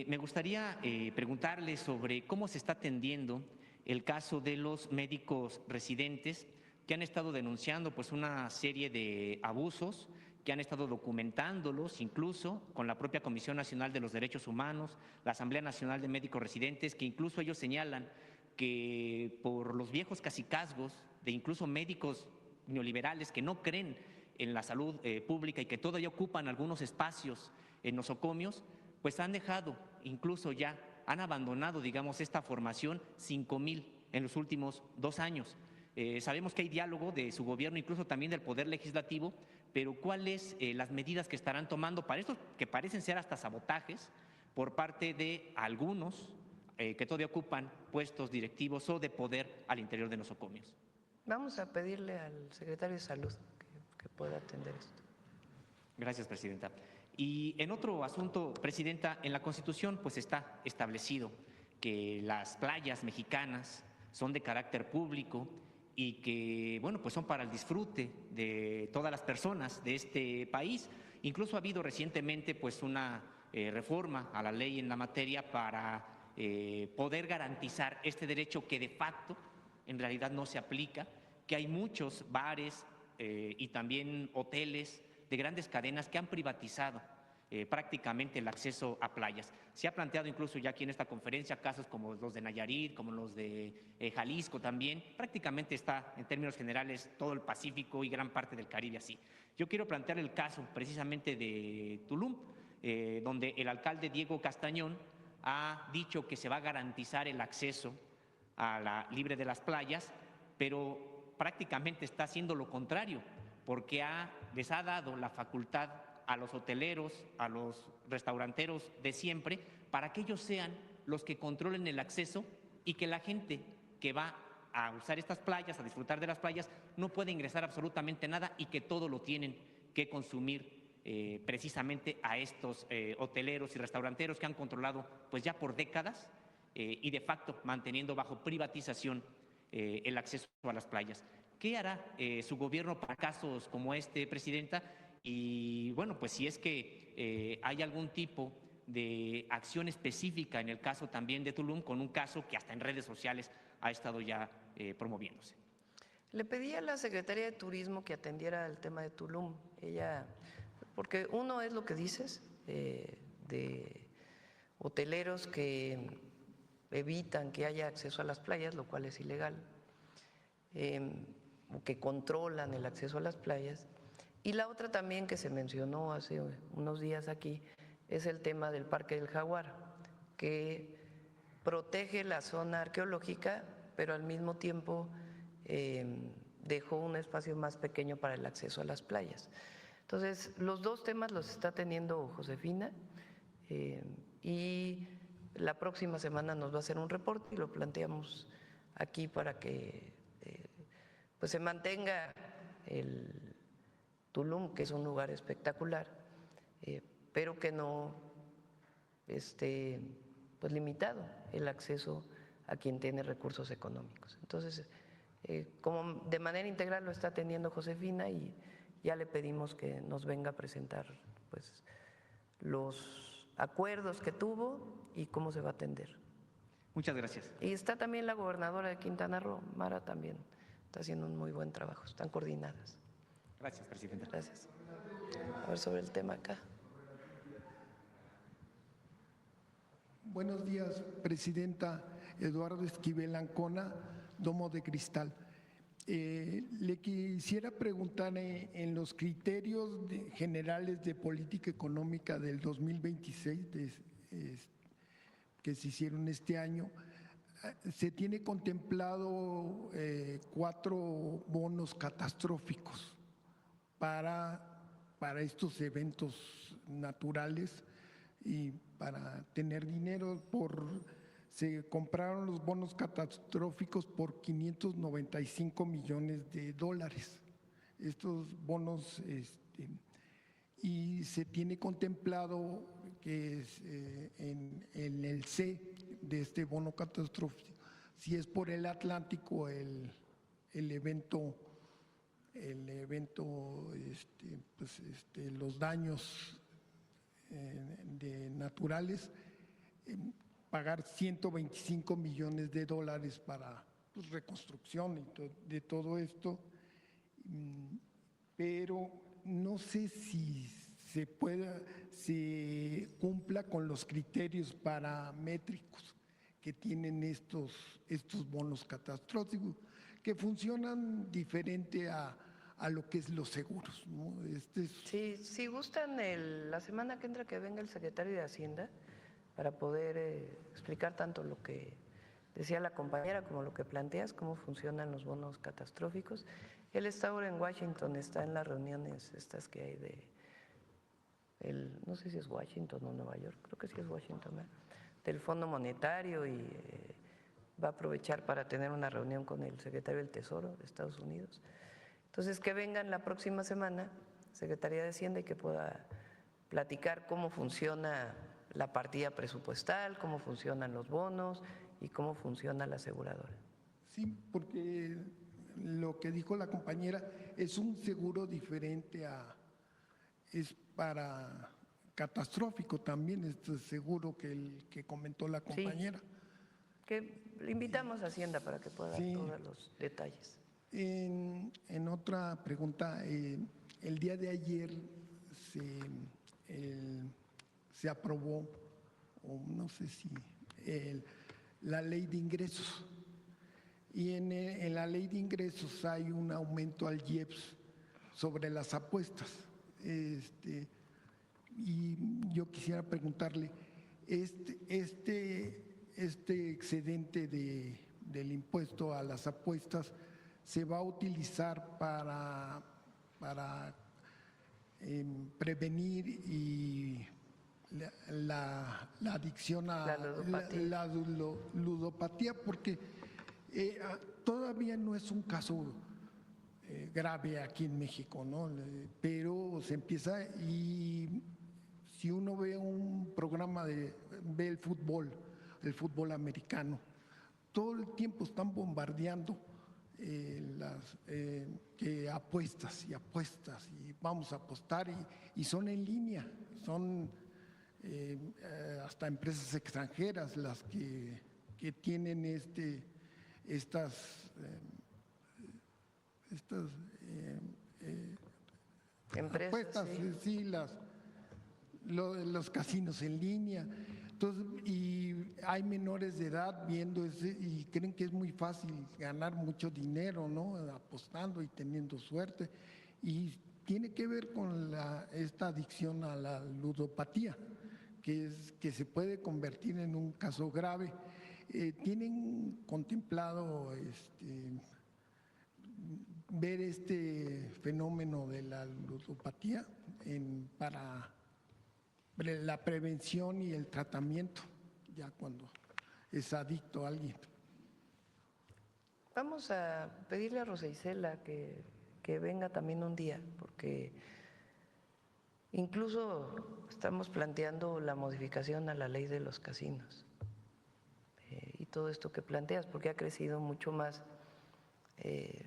me gustaría preguntarle sobre cómo se está atendiendo el caso de los médicos residentes que han estado denunciando pues una serie de abusos, que han estado documentándolos incluso con la propia Comisión Nacional de los Derechos Humanos, la Asamblea Nacional de Médicos Residentes, que incluso ellos señalan que por los viejos cacicazgos de incluso médicos neoliberales que no creen en la salud pública y que todavía ocupan algunos espacios en nosocomios, pues han dejado, incluso ya han abandonado, digamos, esta formación 5,000 en los últimos 2 años. Sabemos que hay diálogo de su gobierno, incluso también del Poder Legislativo, pero ¿cuáles las medidas que estarán tomando para estos que parecen ser hasta sabotajes por parte de algunos que todavía ocupan puestos directivos o de poder al interior de nosocomios? Vamos a pedirle al secretario de Salud que pueda atender esto. Gracias, Presidenta. Y en otro asunto, Presidenta, en la Constitución pues está establecido que las playas mexicanas son de carácter público y que, bueno, pues son para el disfrute de todas las personas de este país. Incluso ha habido recientemente pues una reforma a la ley en la materia para poder garantizar este derecho que de facto en realidad no se aplica, que hay muchos bares y también hoteles de grandes cadenas que han privatizado prácticamente el acceso a playas. Se ha planteado incluso ya aquí en esta conferencia casos como los de Nayarit, como los de Jalisco también. Prácticamente está en términos generales todo el Pacífico y gran parte del Caribe así. Yo quiero plantear el caso precisamente de Tulum, donde el alcalde Diego Castañón ha dicho que se va a garantizar el acceso a la libre de las playas, pero prácticamente está haciendo lo contrario, porque les ha dado la facultad a los hoteleros, a los restauranteros de siempre, para que ellos sean los que controlen el acceso y que la gente que va a usar estas playas, a disfrutar de las playas, no puede ingresar absolutamente nada y que todo lo tienen que consumir precisamente a estos hoteleros y restauranteros que han controlado pues ya por décadas y de facto manteniendo bajo privatización el acceso a las playas. ¿Qué hará su gobierno para casos como este, Presidenta? Y bueno, pues si es que hay algún tipo de acción específica en el caso también de Tulum, con un caso que hasta en redes sociales ha estado ya promoviéndose. Le pedí a la Secretaría de Turismo que atendiera el tema de Tulum. Ella, porque uno es lo que dices, de hoteleros que evitan que haya acceso a las playas, lo cual es ilegal, o que controlan el acceso a las playas. Y la otra también que se mencionó hace unos días aquí es el tema del Parque del Jaguar, que protege la zona arqueológica, pero al mismo tiempo dejó un espacio más pequeño para el acceso a las playas. Entonces, los dos temas los está teniendo Josefina y la próxima semana nos va a hacer un reporte y lo planteamos aquí para que pues se mantenga el Tulum, que es un lugar espectacular, pero que no esté pues limitado el acceso a quien tiene recursos económicos. Entonces, como de manera integral lo está atendiendo Josefina y ya le pedimos que nos venga a presentar pues los acuerdos que tuvo y cómo se va a atender. Muchas gracias. Y está también la gobernadora de Quintana Roo, Mara también está haciendo un muy buen trabajo, están coordinadas. Gracias, Presidenta. Gracias. A ver, sobre el tema acá. Buenos días, Presidenta. Eduardo Esquivel Ancona, Domo de Cristal. Le quisiera preguntar en los criterios generales de política económica del 2026 que se hicieron este año, se tiene contemplado 4 bonos catastróficos para estos eventos naturales y para tener dinero. Se compraron los bonos catastróficos por $595 millones. Estos bonos, y se tiene contemplado que es, en el C de este bono catastrófico, si es por el Atlántico, el evento, los daños naturales, pagar $125 millones para reconstrucción de todo esto, pero no sé si se cumpla con los criterios paramétricos que tienen estos bonos catastróficos, que funcionan diferente a lo que es los seguros, ¿no? Sí, si gustan, la semana que entra que venga el secretario de Hacienda para poder explicar tanto lo que decía la compañera como lo que planteas, cómo funcionan los bonos catastróficos. Él está ahora en Washington, está en las reuniones estas que hay no sé si es Washington o Nueva York, creo que sí es Washington, ¿verdad? Del Fondo Monetario, y va a aprovechar para tener una reunión con el secretario del Tesoro de Estados Unidos. Entonces, que vengan la próxima semana, Secretaría de Hacienda, y que pueda platicar cómo funciona la partida presupuestal, cómo funcionan los bonos y cómo funciona la aseguradora. Sí, porque lo que dijo la compañera es un seguro diferente es para catastrófico también, este seguro que comentó la compañera. Sí, que le invitamos a Hacienda para que pueda dar todos los detalles. En otra pregunta, el día de ayer se aprobó, o no sé si, la ley de ingresos. Y en la ley de ingresos hay un aumento al IEPS sobre las apuestas. Y yo quisiera preguntarle, este excedente del impuesto a las apuestas se va a utilizar para prevenir y la adicción a la ludopatía, porque todavía no es un caso grave aquí en México, ¿no? Pero se empieza, y si uno ve un programa ve el fútbol americano, todo el tiempo están bombardeando que apuestas y vamos a apostar, y son en línea, son hasta empresas extranjeras las que tienen estas Empresas, apuestas, sí, los casinos en línea. Entonces, y hay menores de edad viendo y creen que es muy fácil ganar mucho dinero, ¿no? Apostando y teniendo suerte. Y tiene que ver con esta adicción a la ludopatía, que se puede convertir en un caso grave. ¿Tienen contemplado ver este fenómeno de la ludopatía para la prevención y el tratamiento, ya cuando es adicto a alguien? Vamos a pedirle a Rosa Isela que venga también un día, porque incluso estamos planteando la modificación a la ley de los casinos y todo esto que planteas, porque ha crecido mucho más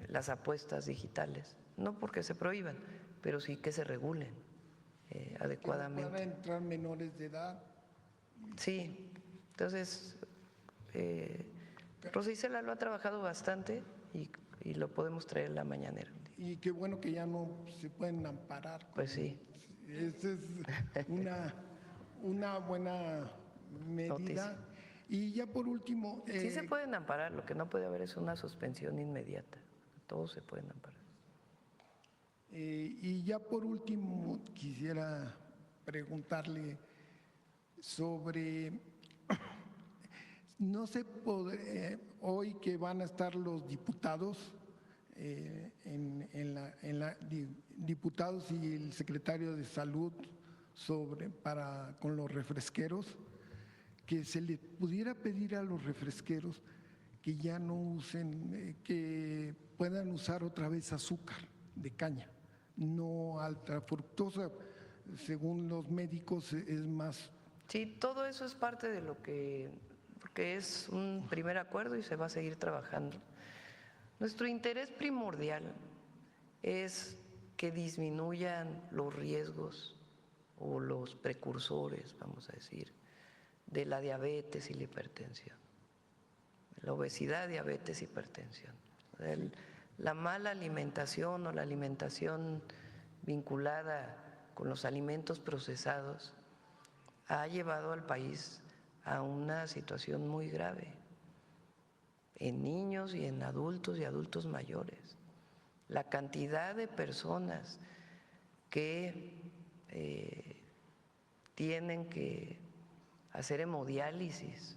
las apuestas digitales, no porque se prohíban, pero sí que se regulen adecuadamente. Que puedan entrar menores de edad. Sí, entonces Rosa Isela lo ha trabajado bastante y lo podemos traer en la mañanera. Y qué bueno que ya no se pueden amparar. Pues sí. Esa es una buena medida. Noticia. Y ya por último… Sí se pueden amparar, lo que no puede haber es una suspensión inmediata. Todos se pueden amparar. Y ya por último quisiera preguntarle sobre… no se podrá, hoy que van a estar los diputados, diputados y el secretario de Salud con los refresqueros, que se le pudiera pedir a los refresqueros que ya no usen, que puedan usar otra vez azúcar de caña, no alta fructosa, según los médicos es más. Sí, todo eso es parte de lo que, porque es un primer acuerdo y se va a seguir trabajando. Nuestro interés primordial es que disminuyan los riesgos o los precursores, vamos a decir, de la diabetes y la hipertensión, la obesidad, diabetes, hipertensión. La mala alimentación o la alimentación vinculada con los alimentos procesados ha llevado al país a una situación muy grave en niños y en adultos y adultos mayores. La cantidad de personas que tienen que hacer hemodiálisis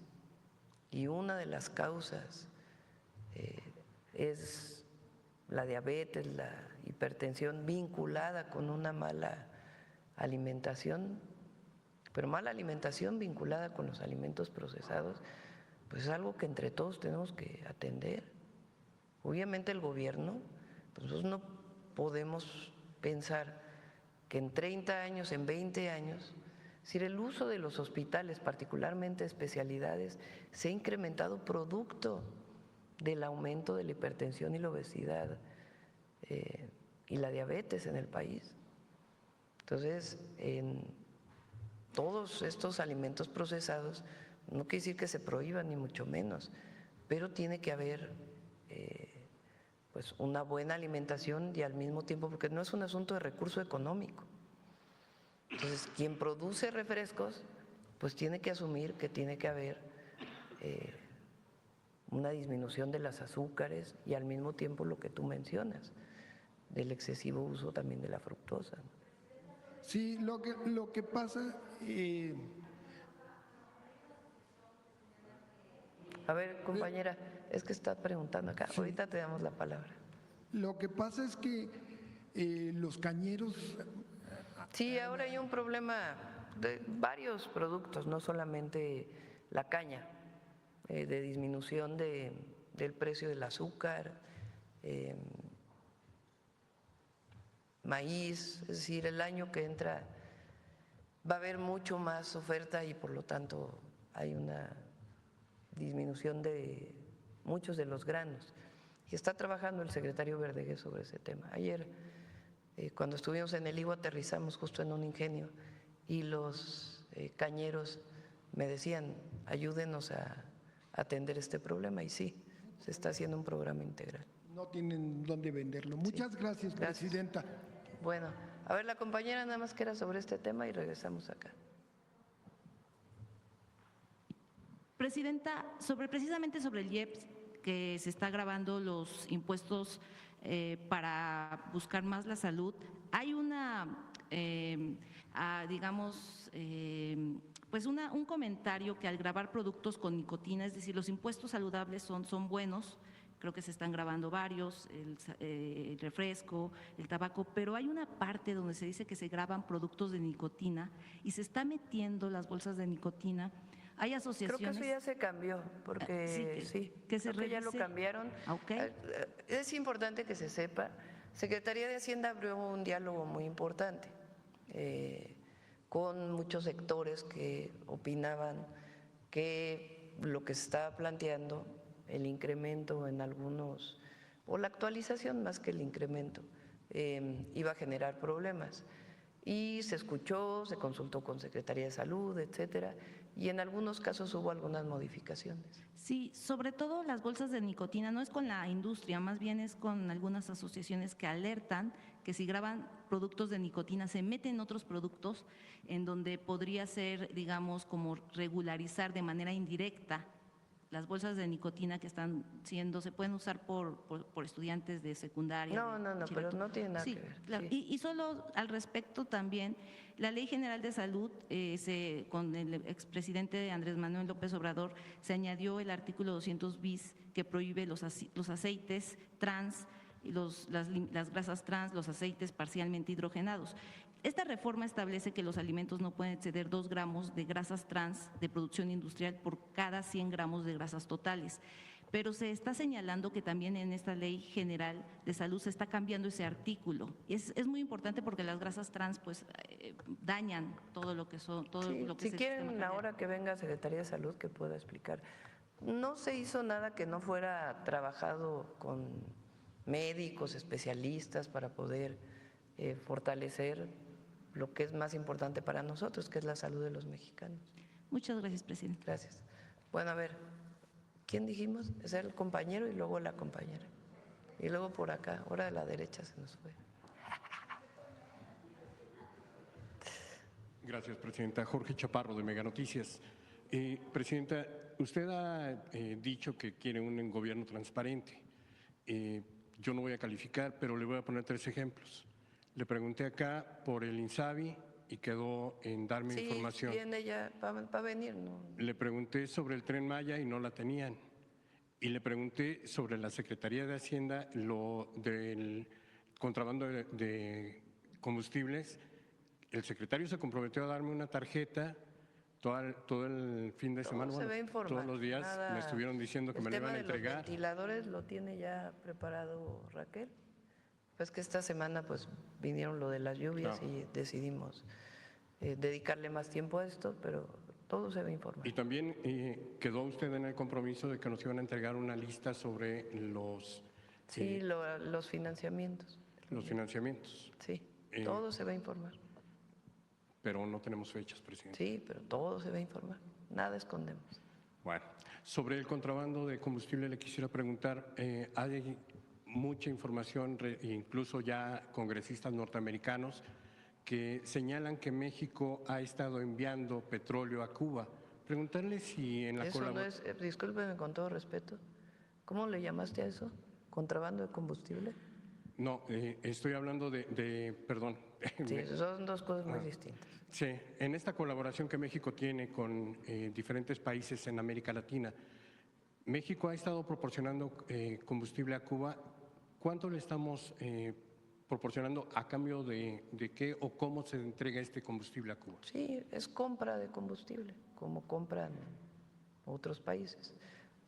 y una de las causas es la diabetes, la hipertensión vinculada con una mala alimentación, pero mala alimentación vinculada con los alimentos procesados, pues es algo que entre todos tenemos que atender. Obviamente el gobierno, pues nosotros no podemos pensar que en 30 años, en 20 años, es decir, el uso de los hospitales, particularmente especialidades, se ha incrementado producto del aumento de la hipertensión y la obesidad y la diabetes en el país. Entonces, en todos estos alimentos procesados, no quiere decir que se prohíban, ni mucho menos, pero tiene que haber pues una buena alimentación y al mismo tiempo, porque no es un asunto de recurso económico. Entonces, quien produce refrescos, pues tiene que asumir que tiene que haber una disminución de las azúcares y al mismo tiempo lo que tú mencionas, del excesivo uso también de la fructosa. Sí, lo que pasa… A ver, compañera, es que está preguntando acá, ahorita te damos la palabra. Lo que pasa es que los cañeros… Sí, ahora hay un problema de varios productos, no solamente la caña, de disminución del precio del azúcar, maíz, es decir, el año que entra va a haber mucho más oferta y por lo tanto hay una disminución de muchos de los granos. Y está trabajando el secretario Verdeguer sobre ese tema. Ayer, cuando estuvimos en el Ivo, aterrizamos justo en un ingenio y los cañeros me decían, ayúdenos a atender este problema, y sí, se está haciendo un programa integral. No tienen dónde venderlo. Muchas gracias, presidenta. Bueno, a ver, la compañera nada más que era sobre este tema y regresamos acá. Presidenta, precisamente sobre el IEPS, que se está agravando los impuestos para buscar más la salud, hay una, pues un comentario que al grabar productos con nicotina, es decir, los impuestos saludables son buenos, creo que se están grabando varios, el refresco, el tabaco, pero hay una parte donde se dice que se graban productos de nicotina y se está metiendo las bolsas de nicotina. Hay asociaciones… Creo que eso ya se cambió, porque que se creo que ya lo cambiaron. Okay. Es importante que se sepa, Secretaría de Hacienda abrió un diálogo muy importante con muchos sectores que opinaban que lo que se estaba planteando, el incremento en algunos, o la actualización más que el incremento, iba a generar problemas. Y se escuchó, se consultó con Secretaría de Salud, etcétera, y en algunos casos hubo algunas modificaciones. Sí, sobre todo las bolsas de nicotina, no es con la industria, más bien es con algunas asociaciones que alertan que si graban productos de nicotina se meten otros productos en donde podría ser, digamos, como regularizar de manera indirecta las bolsas de nicotina que están se pueden usar por estudiantes de secundaria. No, de pero bachillerato. no tiene nada Sí, que ver. claro. Sí. Y solo al respecto también, la Ley General de Salud, con el expresidente Andrés Manuel López Obrador, se añadió el artículo 200 bis que prohíbe los aceites trans, y las grasas trans, los aceites parcialmente hidrogenados. Esta reforma establece que los alimentos no pueden exceder 2 gramos de grasas trans de producción industrial por cada 100 gramos de grasas totales. Pero se está señalando que también en esta Ley General de Salud se está cambiando ese artículo. Es muy importante porque las grasas trans pues dañan todo lo que son, todo Sí, lo que si es el quieren, sistema cardíaco. ahora que venga Secretaría de Salud, que pueda explicar. No se hizo nada que no fuera trabajado con médicos, especialistas, para poder fortalecer lo que es más importante para nosotros, que es la salud de los mexicanos. Muchas gracias, presidente. Gracias. Bueno, a ver, ¿quién dijimos? Es el compañero y luego la compañera. Y luego por acá, ahora de la derecha se nos fue. Gracias, presidenta. Jorge Chaparro, de Mega Noticias. Presidenta, usted ha dicho que quiere un gobierno transparente. Yo no voy a calificar, pero le voy a poner 3 ejemplos. Le pregunté acá por el INSABI y quedó en darme Sí, información. viene ya, va a venir, ¿no? Le pregunté sobre el Tren Maya y no la tenían. Y le pregunté sobre la Secretaría de Hacienda, lo del contrabando de combustibles. El secretario se comprometió a darme una tarjeta todo el fin de semana. Se va a informar. Todos los días Nada. me estuvieron diciendo que me lo iban a El tema de entregar. los ventiladores lo tiene ya preparado Raquel. Pues que esta semana pues vinieron lo de las lluvias Claro. y decidimos dedicarle más tiempo a esto, pero todo se va a informar. Y también quedó usted en el compromiso de que nos iban a entregar una lista sobre los Sí, los financiamientos. financiamientos, Sí, Eh, todo se va a informar. pero no tenemos fechas, presidente. Sí, pero todo se va a informar. Nada escondemos. Bueno, sobre el contrabando de combustible le quisiera preguntar, hay mucha información, incluso ya congresistas norteamericanos, que señalan que México ha estado enviando petróleo a Cuba. Preguntarle si en la Eso no colaboración… es, discúlpeme con todo respeto, ¿cómo le llamaste a eso? ¿Contrabando de combustible? No, estoy hablando perdón. Sí, son dos cosas muy distintas. Sí, en esta colaboración que México tiene con diferentes países en América Latina, México ha estado proporcionando combustible a Cuba. ¿Cuánto le estamos proporcionando a cambio de qué o cómo se entrega este combustible a Cuba? Sí, es compra de combustible, como compran otros países.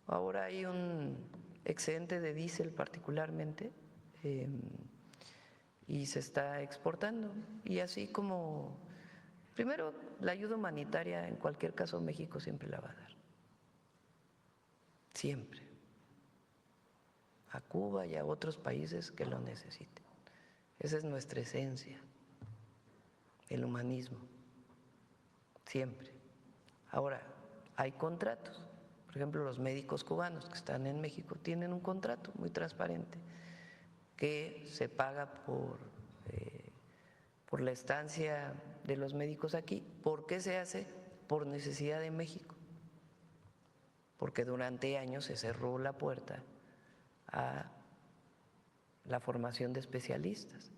Ahora hay un excedente de diésel particularmente y se está exportando. Y así como, primero, la ayuda humanitaria, en cualquier caso México siempre la va a dar. Siempre. A Cuba y a otros países que lo necesiten. Esa es nuestra esencia, el humanismo, siempre. Ahora, hay contratos. Por ejemplo, los médicos cubanos que están en México tienen un contrato muy transparente que se paga por la estancia de los médicos aquí. ¿Por qué se hace? Por necesidad de México. Porque durante años se cerró la puerta a la formación de especialistas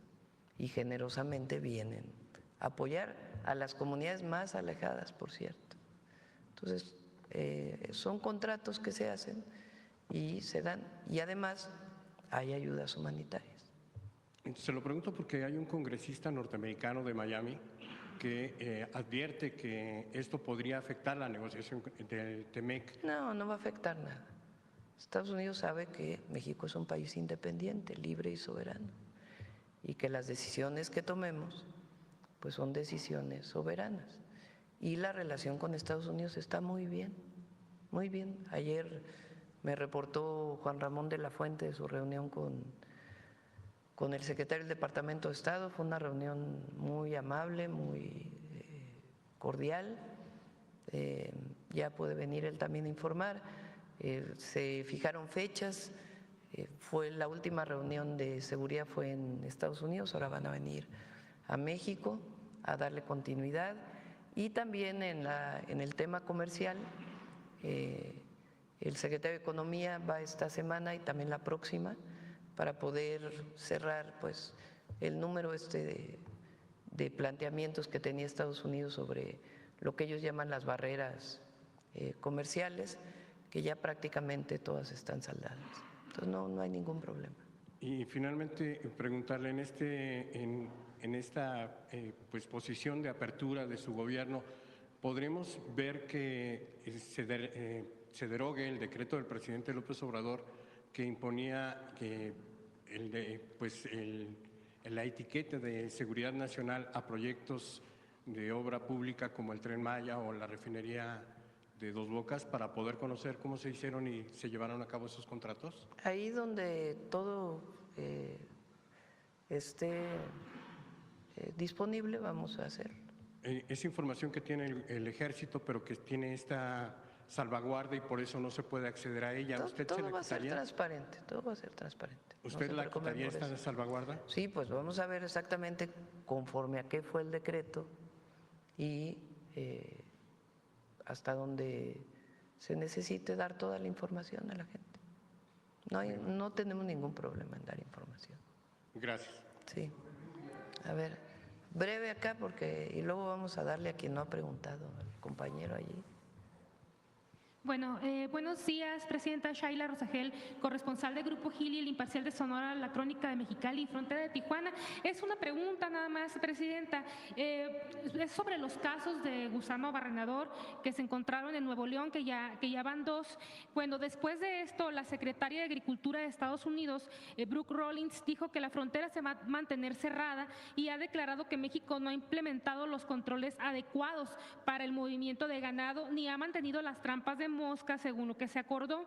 y generosamente vienen a apoyar a las comunidades más alejadas, por cierto. Entonces, son contratos que se hacen y se dan, y además hay ayudas humanitarias. Se lo pregunto porque hay un congresista norteamericano de Miami que advierte que esto podría afectar la negociación del TEMEC. No, no va a afectar nada. Estados Unidos sabe que México es un país independiente, libre y soberano, y que las decisiones que tomemos pues son decisiones soberanas. Y la relación con Estados Unidos está muy bien, muy bien. Ayer me reportó Juan Ramón de la Fuente de su reunión con el secretario del Departamento de Estado. Fue una reunión muy amable, muy cordial. Ya puede venir él también a informar. Se fijaron fechas. Fue la última reunión de seguridad fue en Estados Unidos. Ahora van a venir a México a darle continuidad. Y también en el tema comercial El secretario de Economía va esta semana y también la próxima para poder cerrar pues el número de planteamientos que tenía Estados Unidos sobre lo que ellos llaman las barreras comerciales, que ya prácticamente todas están saldadas. Entonces no hay ningún problema. Y finalmente preguntarle en esta pues, posición de apertura de su gobierno, ¿podremos ver que se derogue el decreto del presidente López Obrador que imponía que la etiqueta de seguridad nacional a proyectos de obra pública como el Tren Maya o la refinería de Dos Bocas para poder conocer cómo se hicieron y se llevaron a cabo esos contratos? Ahí donde todo esté disponible vamos a hacerlo. Es información que tiene el ejército, pero que tiene esta salvaguarda y por eso no se puede acceder a ella. Todo va a ser transparente, todo va a ser transparente. ¿Usted la quitaría esta salvaguarda? Sí, pues vamos a ver exactamente conforme a qué fue el decreto y hasta donde se necesite dar toda la información a la gente. No tenemos ningún problema en dar información. Gracias. Sí. A ver, breve acá y luego vamos a darle a quien no ha preguntado, al compañero allí. Bueno, buenos días, Presidenta. Shaila Rosagel, corresponsal de Grupo Gili, El Imparcial de Sonora, La Crónica de Mexicali y Frontera de Tijuana. Es una pregunta nada más, Presidenta. Es sobre los casos de gusano barrenador que se encontraron en Nuevo León, que ya van 2. Bueno, después de esto, la secretaria de Agricultura de Estados Unidos, Brooke Rollins, dijo que la frontera se va a mantener cerrada y ha declarado que México no ha implementado los controles adecuados para el movimiento de ganado ni ha mantenido las trampas de mosca según lo que se acordó.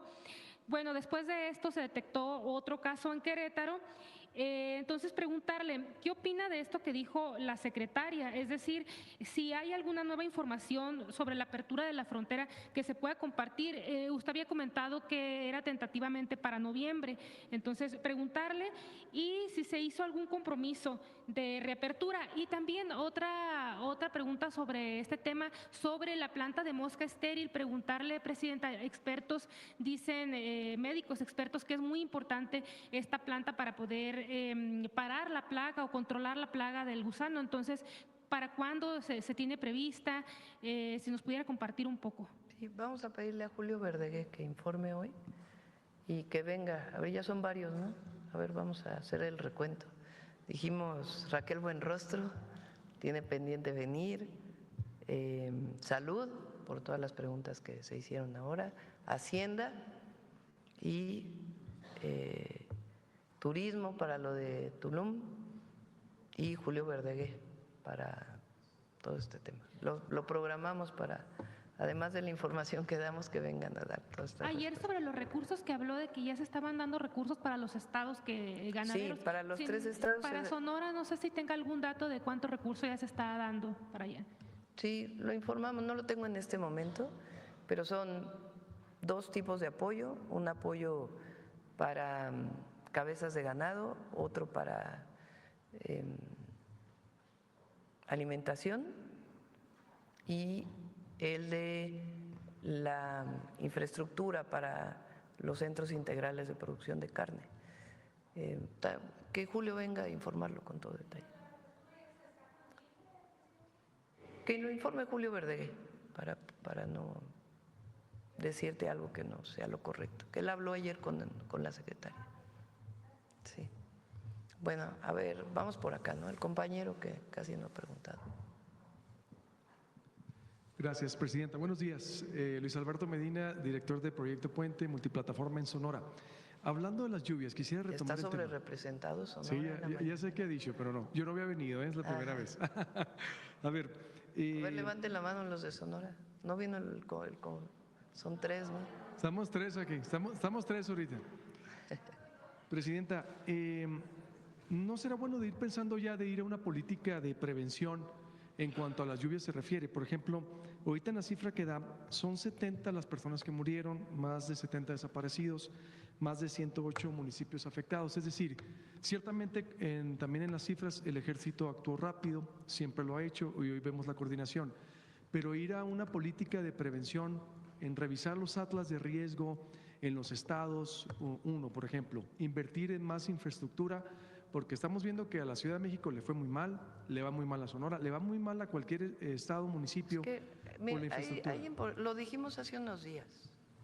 Bueno, después de esto se detectó otro caso en Querétaro. Entonces preguntarle, ¿qué opina de esto que dijo la secretaria? Es decir, si hay alguna nueva información sobre la apertura de la frontera que se pueda compartir. Usted había comentado que era tentativamente para noviembre. Entonces preguntarle y si se hizo algún compromiso de reapertura. Y también otra pregunta sobre este tema, sobre la planta de mosca estéril. Preguntarle, Presidenta, expertos dicen, médicos expertos, que es muy importante esta planta para poder parar la plaga o controlar la plaga del gusano. Entonces, ¿para cuándo se tiene prevista? Si nos pudiera compartir un poco. Sí, vamos a pedirle a Julio Verdeguer que informe hoy y que venga. A ver, ya son varios, ¿no? A ver, vamos a hacer el recuento. Dijimos Raquel Buenrostro, tiene pendiente venir. Salud, por todas las preguntas que se hicieron ahora. Hacienda y Turismo para lo de Tulum y Julio Verdeguer para todo este tema. Lo programamos para, además de la información que damos, que vengan a dar todas estas Ayer respuestas. sobre los recursos que habló de que ya se estaban dando recursos para los estados que ganaderos. Sí, para los 3 estados. Para Sonora, no sé si tenga algún dato de cuánto recurso ya se está dando para allá. Sí, lo informamos, no lo tengo en este momento, pero son 2 tipos de apoyo, un apoyo para cabezas de ganado, otro para alimentación y el de la infraestructura para los centros integrales de producción de carne. Que Julio venga a informarlo con todo detalle. Que lo informe Julio Verdeguer para no decirte algo que no sea lo correcto. Que él habló ayer con la secretaria. Sí. Bueno, a ver, vamos por acá, ¿no? El compañero que casi no ha preguntado. Gracias, Presidenta. Buenos días. Luis Alberto Medina, director de Proyecto Puente Multiplataforma en Sonora. Hablando de las lluvias, quisiera retomar ¿Está el tema. sobre representado Sonora? Sí, ya sé qué ha dicho, pero no. Yo no había venido, es la primera vez. A ver. Levanten la mano los de Sonora. No vino son 3, ¿no? Estamos 3 aquí, estamos 3 ahorita. Presidenta, ¿no será bueno de ir pensando ya de ir a una política de prevención en cuanto a las lluvias se refiere? Por ejemplo, ahorita en la cifra que da, son 70 las personas que murieron, más de 70 desaparecidos, más de 108 municipios afectados. Es decir, ciertamente también en las cifras el ejército actuó rápido, siempre lo ha hecho y hoy vemos la coordinación, pero ir a una política de prevención en revisar los atlas de riesgo en los estados, uno, por ejemplo, invertir en más infraestructura, porque estamos viendo que a la Ciudad de México le fue muy mal, le va muy mal a Sonora, le va muy mal a cualquier estado, municipio. Es que, por la mira, infraestructura. lo dijimos hace unos días,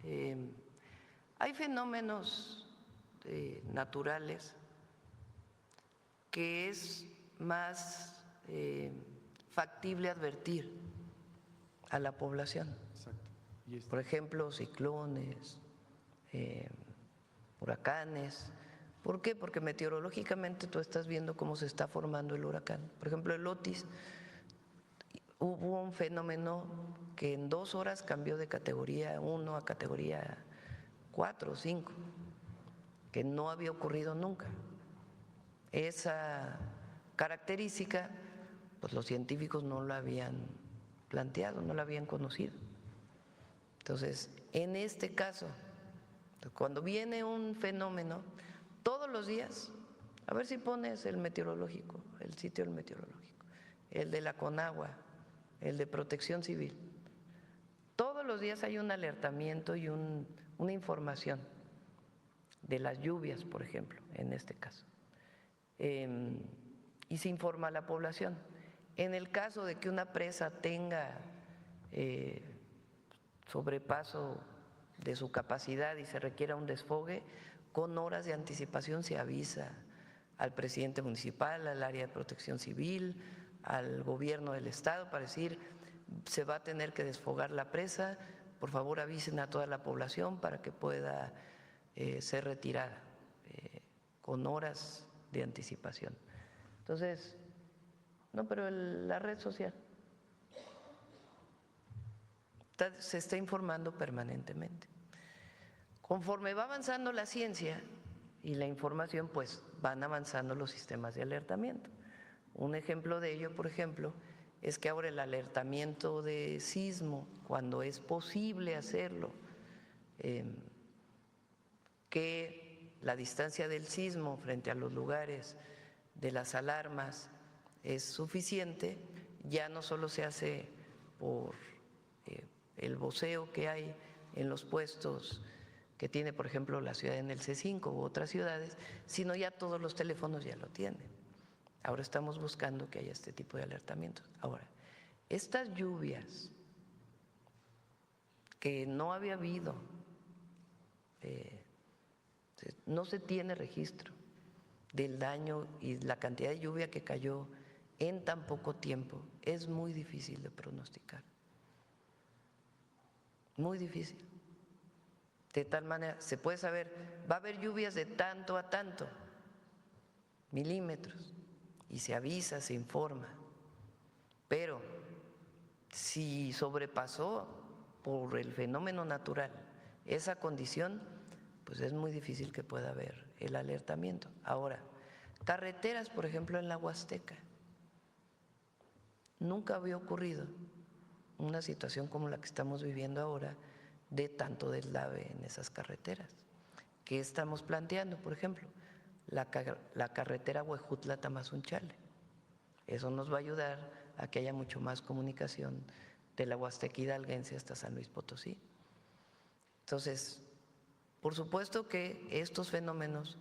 hay fenómenos naturales que es más factible advertir a la población. Exacto. Y Por ejemplo, ciclones, huracanes. ¿Por qué? Porque meteorológicamente tú estás viendo cómo se está formando el huracán. Por ejemplo, el Otis, hubo un fenómeno que en 2 horas cambió de categoría 1 a categoría 4 o 5, que no había ocurrido nunca. Esa característica, pues los científicos no la habían planteado, no la habían conocido. Entonces, en este caso, cuando viene un fenómeno, todos los días, a ver si pones el meteorológico, el sitio del meteorológico, el de la Conagua, el de Protección Civil, todos los días hay un alertamiento y una información de las lluvias, por ejemplo, en este caso. Y se informa a la población. En el caso de que una presa tenga sobrepaso de su capacidad y se requiera un desfogue, con horas de anticipación se avisa al presidente municipal, al área de protección civil, al gobierno del estado para decir se va a tener que desfogar la presa, por favor avisen a toda la población para que pueda ser retirada con horas de anticipación. Entonces, no, pero la red social se está informando permanentemente. Conforme va avanzando la ciencia y la información, pues van avanzando los sistemas de alertamiento. Un ejemplo de ello, por ejemplo, es que ahora el alertamiento de sismo, cuando es posible hacerlo, que la distancia del sismo frente a los lugares de las alarmas es suficiente, ya no solo se hace por el voceo que hay en los puestos que tiene, por ejemplo, la ciudad en el C5 u otras ciudades, sino ya todos los teléfonos ya lo tienen. Ahora estamos buscando que haya este tipo de alertamientos. Ahora, estas lluvias que no había habido, no se tiene registro del daño y la cantidad de lluvia que cayó en tan poco tiempo, es muy difícil de pronosticar. Muy difícil. De tal manera, se puede saber, va a haber lluvias de tanto a tanto milímetros y se avisa, se informa. Pero si sobrepasó por el fenómeno natural esa condición, pues es muy difícil que pueda haber el alertamiento. Ahora, carreteras, por ejemplo, en la Huasteca, nunca había ocurrido una situación como la que estamos viviendo ahora de tanto deslave en esas carreteras. ¿Qué estamos planteando? Por ejemplo, la carretera Huejutla-Tamazunchale. Eso nos va a ayudar a que haya mucho más comunicación de la Huasteca hidalguense hasta San Luis Potosí. Entonces, por supuesto que estos fenómenos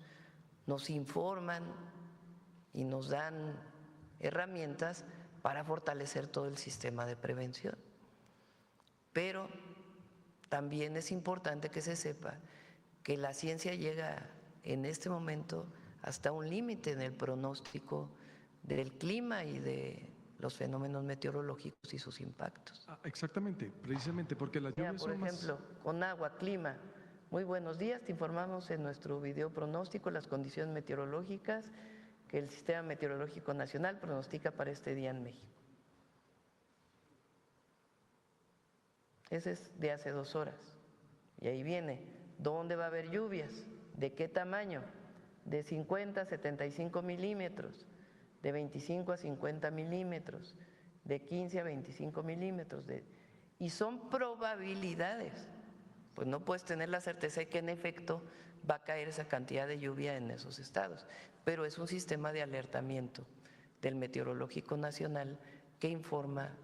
nos informan y nos dan herramientas para fortalecer todo el sistema de prevención. Pero también es importante que se sepa que la ciencia llega en este momento hasta un límite en el pronóstico del clima y de los fenómenos meteorológicos y sus impactos. Exactamente, precisamente porque las Mira, lluvias por son ejemplo, con agua, clima. Muy buenos días, te informamos en nuestro video pronóstico las condiciones meteorológicas que el Sistema Meteorológico Nacional pronostica para este día en México. Ese es de hace 2 horas. Y ahí viene, ¿dónde va a haber lluvias? ¿De qué tamaño? De 50 a 75 milímetros, de 25 a 50 milímetros, de 15 a 25 milímetros. Y son probabilidades. Pues no puedes tener la certeza de que en efecto va a caer esa cantidad de lluvia en esos estados, pero es un sistema de alertamiento del Meteorológico Nacional que informa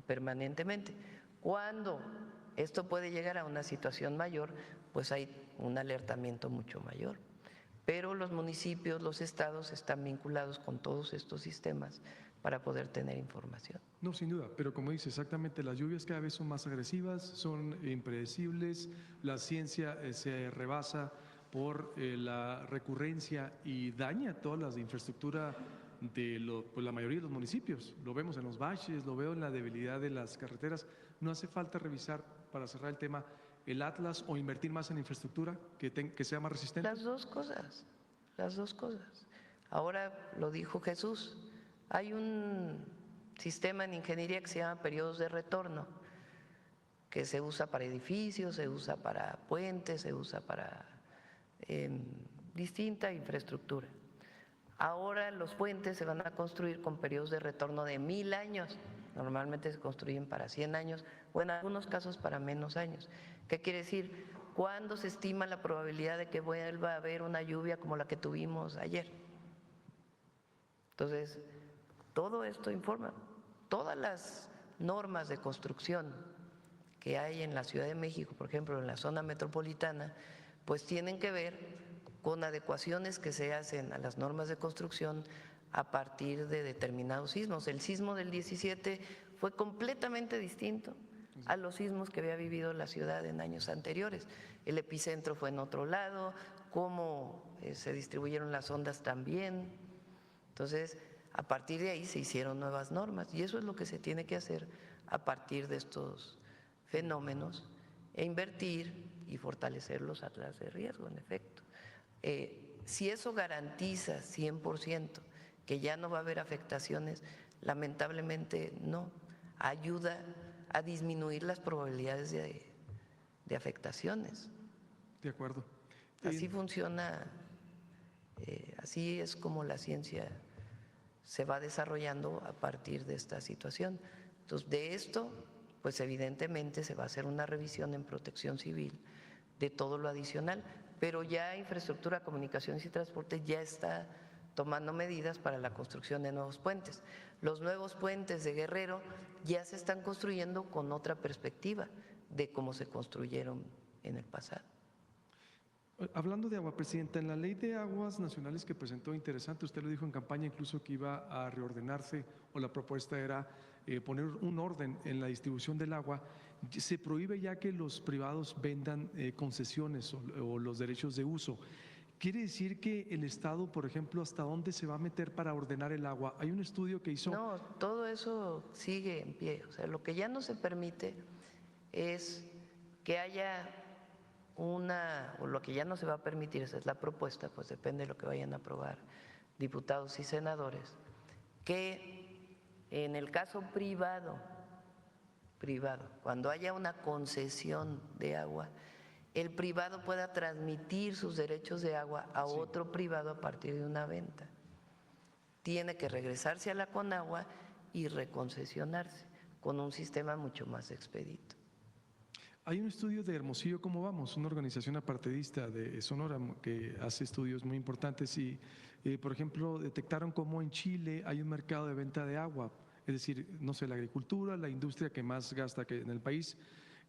permanentemente. Cuando esto puede llegar a una situación mayor, pues hay un alertamiento mucho mayor. Pero los municipios, los estados están vinculados con todos estos sistemas para poder tener información. No, sin duda, pero como dice, exactamente, las lluvias cada vez son más agresivas, son impredecibles, la ciencia se rebasa por la recurrencia y daña toda la infraestructura de pues la mayoría de los municipios. Lo vemos en los baches, lo veo en la debilidad de las carreteras. No hace falta revisar, para cerrar el tema, el Atlas o invertir más en infraestructura que sea más resistente. Las dos cosas, las dos cosas. Ahora lo dijo Jesús, hay un sistema en ingeniería que se llama periodos de retorno, que se usa para edificios, se usa para puentes, se usa para distinta infraestructura. Ahora los puentes se van a construir con periodos de retorno de 1000 años. Normalmente se construyen para 100 años o en algunos casos para menos años. ¿Qué quiere decir? ¿Cuándo se estima la probabilidad de que vuelva a haber una lluvia como la que tuvimos ayer? Entonces, todo esto informa. Todas las normas de construcción que hay en la Ciudad de México, por ejemplo, en la zona metropolitana, pues tienen que ver con adecuaciones que se hacen a las normas de construcción a partir de determinados sismos. El sismo del 17 fue completamente distinto a los sismos que había vivido la ciudad en años anteriores. El epicentro fue en otro lado, cómo se distribuyeron las ondas también. Entonces, a partir de ahí se hicieron nuevas normas y eso es lo que se tiene que hacer a partir de estos fenómenos e invertir y fortalecer los atlas de riesgo, en efecto. Si eso garantiza 100% que ya no va a haber afectaciones, lamentablemente no, ayuda a disminuir las probabilidades de afectaciones. De acuerdo. Así funciona, así es como la ciencia se va desarrollando a partir de esta situación. Entonces, de esto, pues evidentemente se va a hacer una revisión en Protección Civil de todo lo adicional, pero ya Infraestructura, Comunicaciones y Transporte ya está tomando medidas para la construcción de nuevos puentes. Los nuevos puentes de Guerrero ya se están construyendo con otra perspectiva de cómo se construyeron en el pasado. Hablando de agua, Presidenta, en la Ley de Aguas Nacionales que presentó, interesante, usted lo dijo en campaña incluso que iba a reordenarse o la propuesta era poner un orden en la distribución del agua. Se prohíbe ya que los privados vendan concesiones o los derechos de uso. ¿Quiere decir que el Estado, por ejemplo, hasta dónde se va a meter para ordenar el agua? Hay un estudio que hizo… No, todo eso sigue en pie. O sea, lo que ya no se permite es que haya o lo que ya no se va a permitir, esa es la propuesta, pues depende de lo que vayan a aprobar diputados y senadores, que en el caso privado, cuando haya una concesión de agua, el privado pueda transmitir sus derechos de agua a otro privado a partir de una venta. Tiene que regresarse a la Conagua y reconcesionarse con un sistema mucho más expedito. Hay un estudio de Hermosillo, ¿cómo vamos? Una organización apartidista de Sonora que hace estudios muy importantes y, por ejemplo, detectaron cómo en Chile hay un mercado de venta de agua, es decir, no sé, la agricultura, la industria que más gasta que en el país,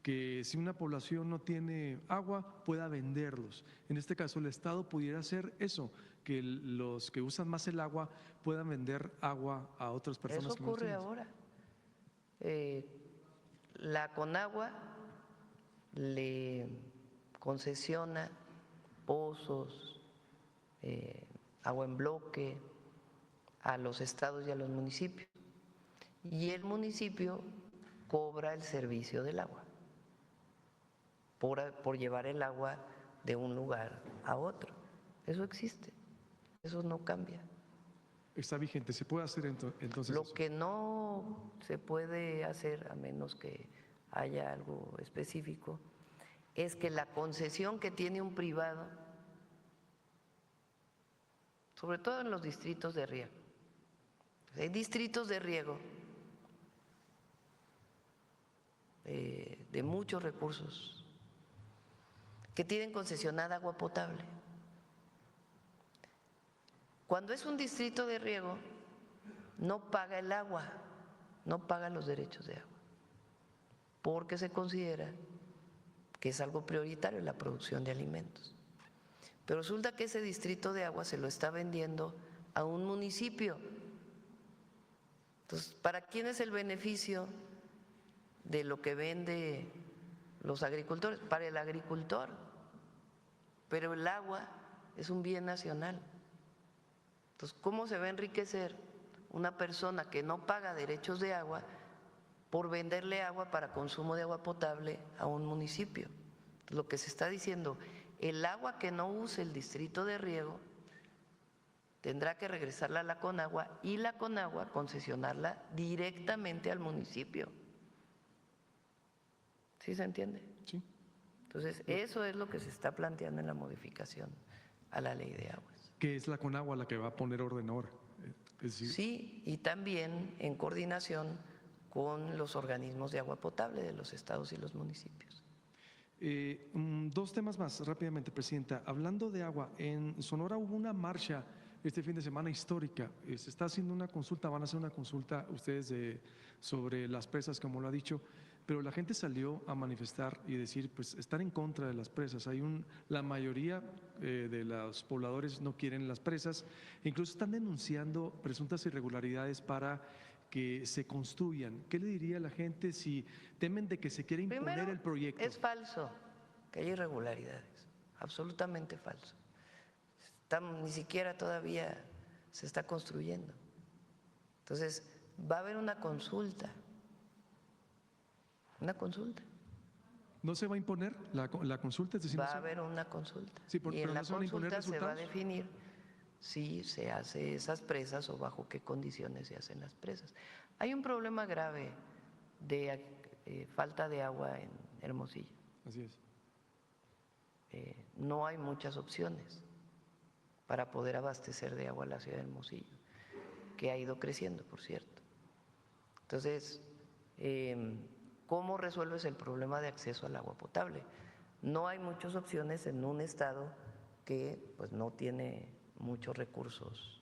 que si una población no tiene agua, pueda venderlos. En este caso, el Estado pudiera hacer eso, que los que usan más el agua puedan vender agua a otras personas. Eso ocurre ahora. La Conagua le concesiona pozos, agua en bloque a los estados y a los municipios. Y el municipio cobra el servicio del agua por llevar el agua de un lugar a otro. Eso existe, eso no cambia. Está vigente, ¿se puede hacer entonces Lo eso? que no se puede hacer, a menos que haya algo específico, es que la concesión que tiene un privado, sobre todo en los distritos de riego, hay distritos de riego de muchos recursos que tienen concesionada agua potable. Cuando es un distrito de riego, no paga el agua, no paga los derechos de agua, porque se considera que es algo prioritario, la producción de alimentos. Pero resulta que ese distrito de agua se lo está vendiendo a un municipio. Entonces, ¿para quién es el beneficio de lo que vende los agricultores? Para el agricultor. Pero el agua es un bien nacional. Entonces, ¿cómo se va a enriquecer una persona que no paga derechos de agua por venderle agua para consumo de agua potable a un municipio? Lo que se está diciendo, el agua que no use el distrito de riego tendrá que regresarla a la Conagua y la Conagua concesionarla directamente al municipio. ¿Sí se entiende? Sí. Entonces, eso es lo que se está planteando en la modificación a la ley de aguas. Que es la Conagua la que va a poner orden ahora. Es decir, Sí, y también en coordinación con los organismos de agua potable de los estados y los municipios. Dos temas más rápidamente, Presidenta. Hablando de agua, en Sonora hubo una marcha este fin de semana histórica. Se está haciendo una consulta, van a hacer una consulta ustedes sobre las presas, como lo ha dicho, pero la gente salió a manifestar y decir, pues, estar en contra de las presas. La mayoría de los pobladores no quieren las presas, incluso están denunciando presuntas irregularidades para que se construyan. ¿Qué le diría a la gente si temen de que se quiera imponer Primero, el proyecto? es falso que hay irregularidades, absolutamente falso. Ni siquiera todavía se está construyendo. Entonces, va a haber una consulta. Una consulta. ¿No se va a imponer la consulta? Es decir, Va a haber una consulta. Sí, Y pero en la ¿no se van a imponer consulta se va a resultados? definir si se hace esas presas o bajo qué condiciones se hacen las presas. Hay un problema grave de falta de agua en Hermosillo. Así es. No hay muchas opciones para poder abastecer de agua a la ciudad de Hermosillo, que ha ido creciendo, por cierto. Entonces, ¿cómo resuelves el problema de acceso al agua potable? No hay muchas opciones en un estado que pues no tiene muchos recursos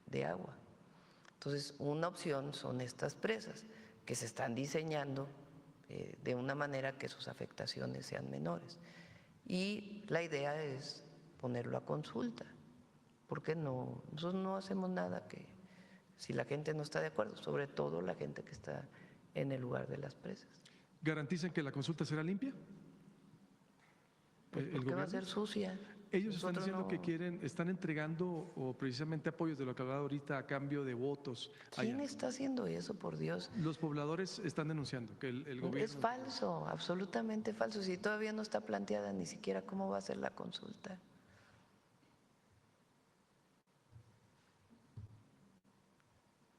de agua. Entonces, una opción son estas presas que se están diseñando de una manera que sus afectaciones sean menores. Y la idea es ponerlo a consulta, porque nosotros no hacemos nada que si la gente no está de acuerdo, sobre todo la gente que está en el lugar de las presas. ¿Garantizan que la consulta será limpia? Pues, ¿por qué va a ser sucia? Ellos están Nosotros diciendo no. que están entregando precisamente apoyos de lo que hablaba ahorita a cambio de votos. ¿Quién allá. está haciendo eso, por Dios? Los pobladores están denunciando que el gobierno… Es falso, absolutamente falso. Si todavía no está planteada ni siquiera cómo va a ser la consulta.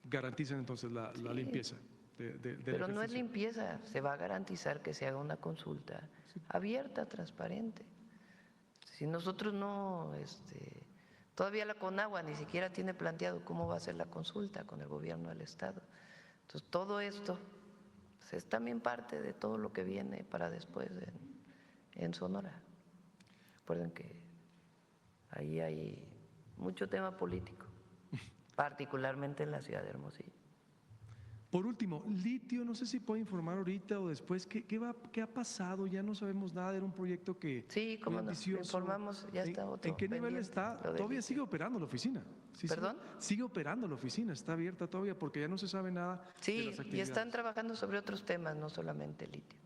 Garantizan entonces la limpieza. Pero no es limpieza, se va a garantizar que se haga una consulta abierta, transparente. Si nosotros no, todavía la Conagua ni siquiera tiene planteado cómo va a ser la consulta con el gobierno del estado. Entonces todo esto pues, es también parte de todo lo que viene para después en Sonora. Recuerden que ahí hay mucho tema político, particularmente en la ciudad de Hermosillo. Por último, litio, no sé si puede informar ahorita o después, ¿qué ha pasado? Ya no sabemos nada, era un proyecto que… Sí, cómo muy no, ambicioso. informamos, ya está otro ¿En qué nivel pendiente, está? lo de Todavía litio. sigue operando la oficina. Sí, ¿Perdón? Sigue operando la oficina, está abierta todavía porque ya no se sabe nada de Sí, las y actividades. están trabajando sobre otros temas, no solamente el litio.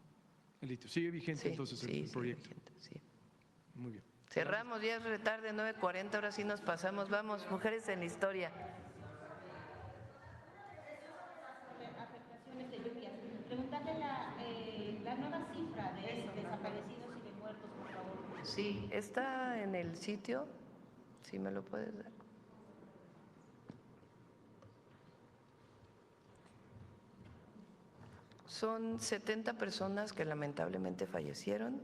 El litio, sigue vigente Sí, entonces sí, el sigue proyecto. vigente, sí. Muy bien. Cerramos, ya es retarde, 9:40, ahora sí nos pasamos. Vamos, mujeres en la historia. Afectaciones de lluvias. Preguntarle la nueva cifra de desaparecidos y de muertos, por favor. Sí, está en el sitio, sí me lo puedes dar. Son 70 personas que lamentablemente fallecieron,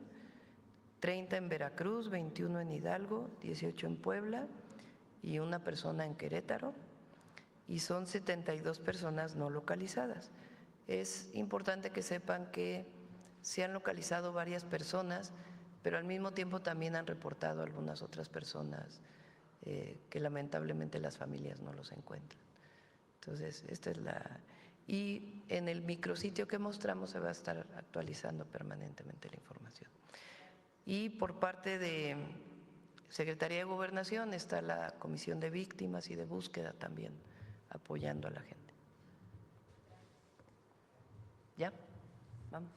30 en Veracruz, 21 en Hidalgo, 18 en Puebla y una persona en Querétaro, y son 72 personas no localizadas. Es importante que sepan que se han localizado varias personas, pero al mismo tiempo también han reportado algunas otras personas que lamentablemente las familias no los encuentran. Entonces, esta es la… y en el micrositio que mostramos se va a estar actualizando permanentemente la información. Y por parte de Secretaría de Gobernación está la Comisión de Víctimas y de Búsqueda también apoyando a la gente. ¿Ya? Vamos.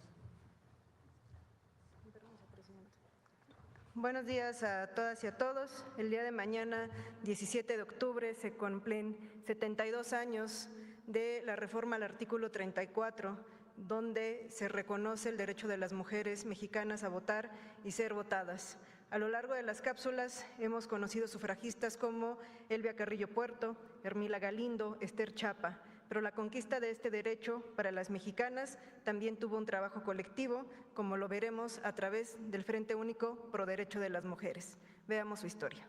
Buenos días a todas y a todos. El día de mañana, 17 de octubre, se cumplen 72 años de la reforma al artículo 34, donde se reconoce el derecho de las mujeres mexicanas a votar y ser votadas. A lo largo de las cápsulas hemos conocido sufragistas como Elvia Carrillo Puerto, Hermila Galindo, Esther Chapa, pero la conquista de este derecho para las mexicanas también tuvo un trabajo colectivo, como lo veremos a través del Frente Único Pro Derecho de las Mujeres. Veamos su historia.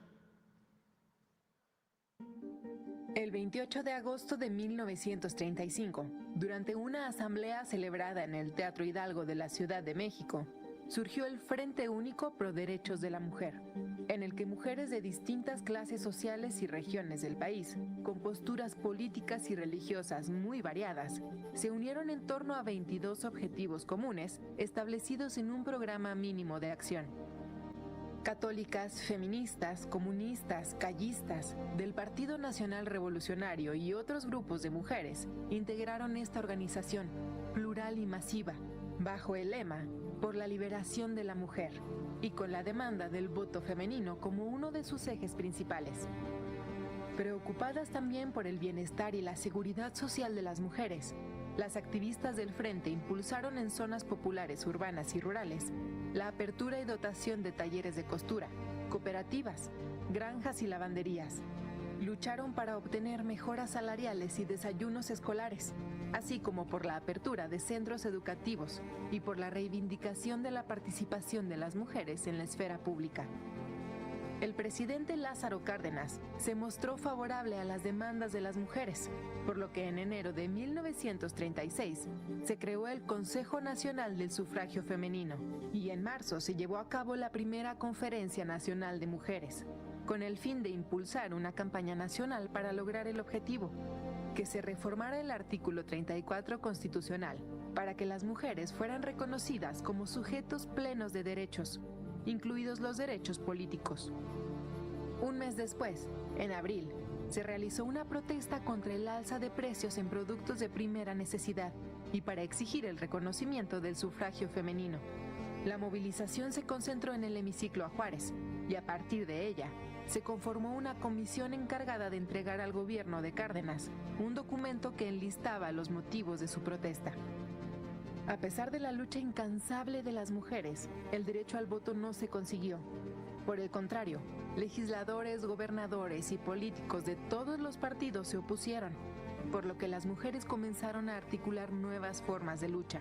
El 28 de agosto de 1935, durante una asamblea celebrada en el Teatro Hidalgo de la Ciudad de México, surgió el Frente Único Pro Derechos de la Mujer, en el que mujeres de distintas clases sociales y regiones del país, con posturas políticas y religiosas muy variadas, se unieron en torno a 22 objetivos comunes establecidos en un programa mínimo de acción. Católicas, feministas, comunistas, callistas, del Partido Nacional Revolucionario y otros grupos de mujeres integraron esta organización, plural y masiva, bajo el lema por la liberación de la mujer y con la demanda del voto femenino como uno de sus ejes principales. Preocupadas también por el bienestar y la seguridad social de las mujeres, las activistas del Frente impulsaron en zonas populares urbanas y rurales la apertura y dotación de talleres de costura, cooperativas, granjas y lavanderías. Lucharon para obtener mejoras salariales y desayunos escolares, así como por la apertura de centros educativos y por la reivindicación de la participación de las mujeres en la esfera pública. El presidente Lázaro Cárdenas se mostró favorable a las demandas de las mujeres, por lo que en enero de 1936 se creó el Consejo Nacional del Sufragio Femenino y en marzo se llevó a cabo la primera Conferencia Nacional de Mujeres, con el fin de impulsar una campaña nacional para lograr el objetivo, que se reformara el artículo 34 constitucional para que las mujeres fueran reconocidas como sujetos plenos de derechos, incluidos los derechos políticos. Un mes después, en abril, se realizó una protesta contra el alza de precios en productos de primera necesidad y para exigir el reconocimiento del sufragio femenino. La movilización se concentró en el hemiciclo a Juárez y a partir de ella se conformó una comisión encargada de entregar al gobierno de Cárdenas un documento que enlistaba los motivos de su protesta. A pesar de la lucha incansable de las mujeres, el derecho al voto no se consiguió. Por el contrario, legisladores, gobernadores y políticos de todos los partidos se opusieron, por lo que las mujeres comenzaron a articular nuevas formas de lucha.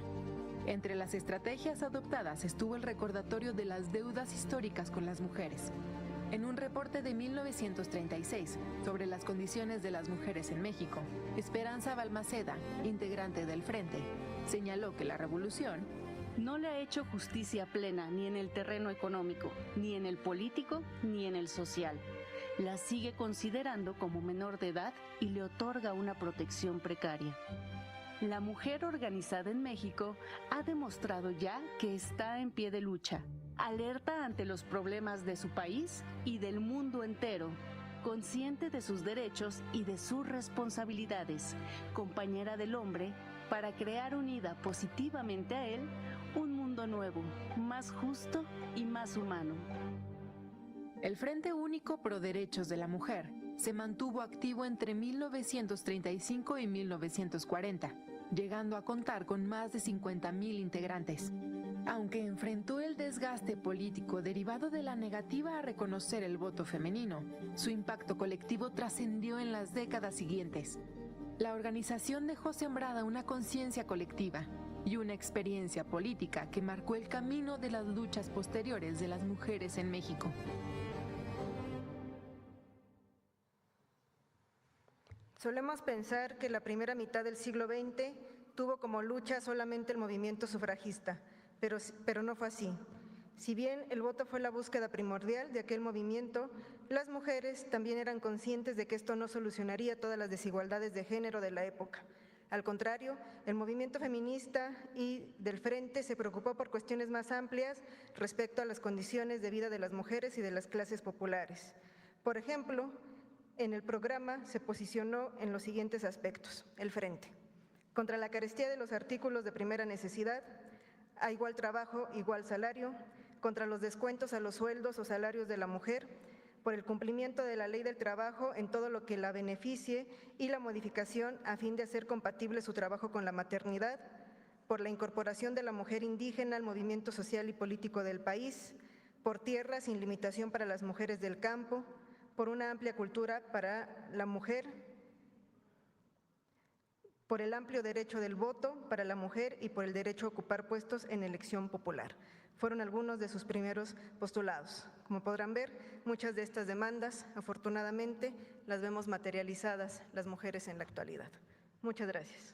Entre las estrategias adoptadas estuvo el recordatorio de las deudas históricas con las mujeres. En un reporte de 1936 sobre las condiciones de las mujeres en México, Esperanza Balmaceda, integrante del Frente, señaló que la revolución no le ha hecho justicia plena ni en el terreno económico, ni en el político, ni en el social. La sigue considerando como menor de edad y le otorga una protección precaria. La mujer organizada en México ha demostrado ya que está en pie de lucha, alerta ante los problemas de su país y del mundo entero, consciente de sus derechos y de sus responsabilidades, compañera del hombre, para crear unida positivamente a él un mundo nuevo, más justo y más humano. El Frente Único Pro Derechos de la Mujer se mantuvo activo entre 1935 y 1940, llegando a contar con más de 50,000 integrantes. Aunque enfrentó el desgaste político derivado de la negativa a reconocer el voto femenino, su impacto colectivo trascendió en las décadas siguientes. La organización dejó sembrada una conciencia colectiva y una experiencia política que marcó el camino de las luchas posteriores de las mujeres en México. Solemos pensar que la primera mitad del siglo XX tuvo como lucha solamente el movimiento sufragista, pero no fue así. Si bien el voto fue la búsqueda primordial de aquel movimiento, las mujeres también eran conscientes de que esto no solucionaría todas las desigualdades de género de la época. Al contrario, el movimiento feminista y del Frente se preocupó por cuestiones más amplias respecto a las condiciones de vida de las mujeres y de las clases populares. Por ejemplo, en el programa se posicionó en los siguientes aspectos. El Frente: contra la carestía de los artículos de primera necesidad, a igual trabajo, igual salario, contra los descuentos a los sueldos o salarios de la mujer, por el cumplimiento de la ley del trabajo en todo lo que la beneficie y la modificación a fin de hacer compatible su trabajo con la maternidad, por la incorporación de la mujer indígena al movimiento social y político del país, por tierras sin limitación para las mujeres del campo, por una amplia cultura para la mujer, por el amplio derecho del voto para la mujer y por el derecho a ocupar puestos en elección popular. Fueron algunos de sus primeros postulados. Como podrán ver, muchas de estas demandas, afortunadamente, las vemos materializadas las mujeres en la actualidad. Muchas gracias.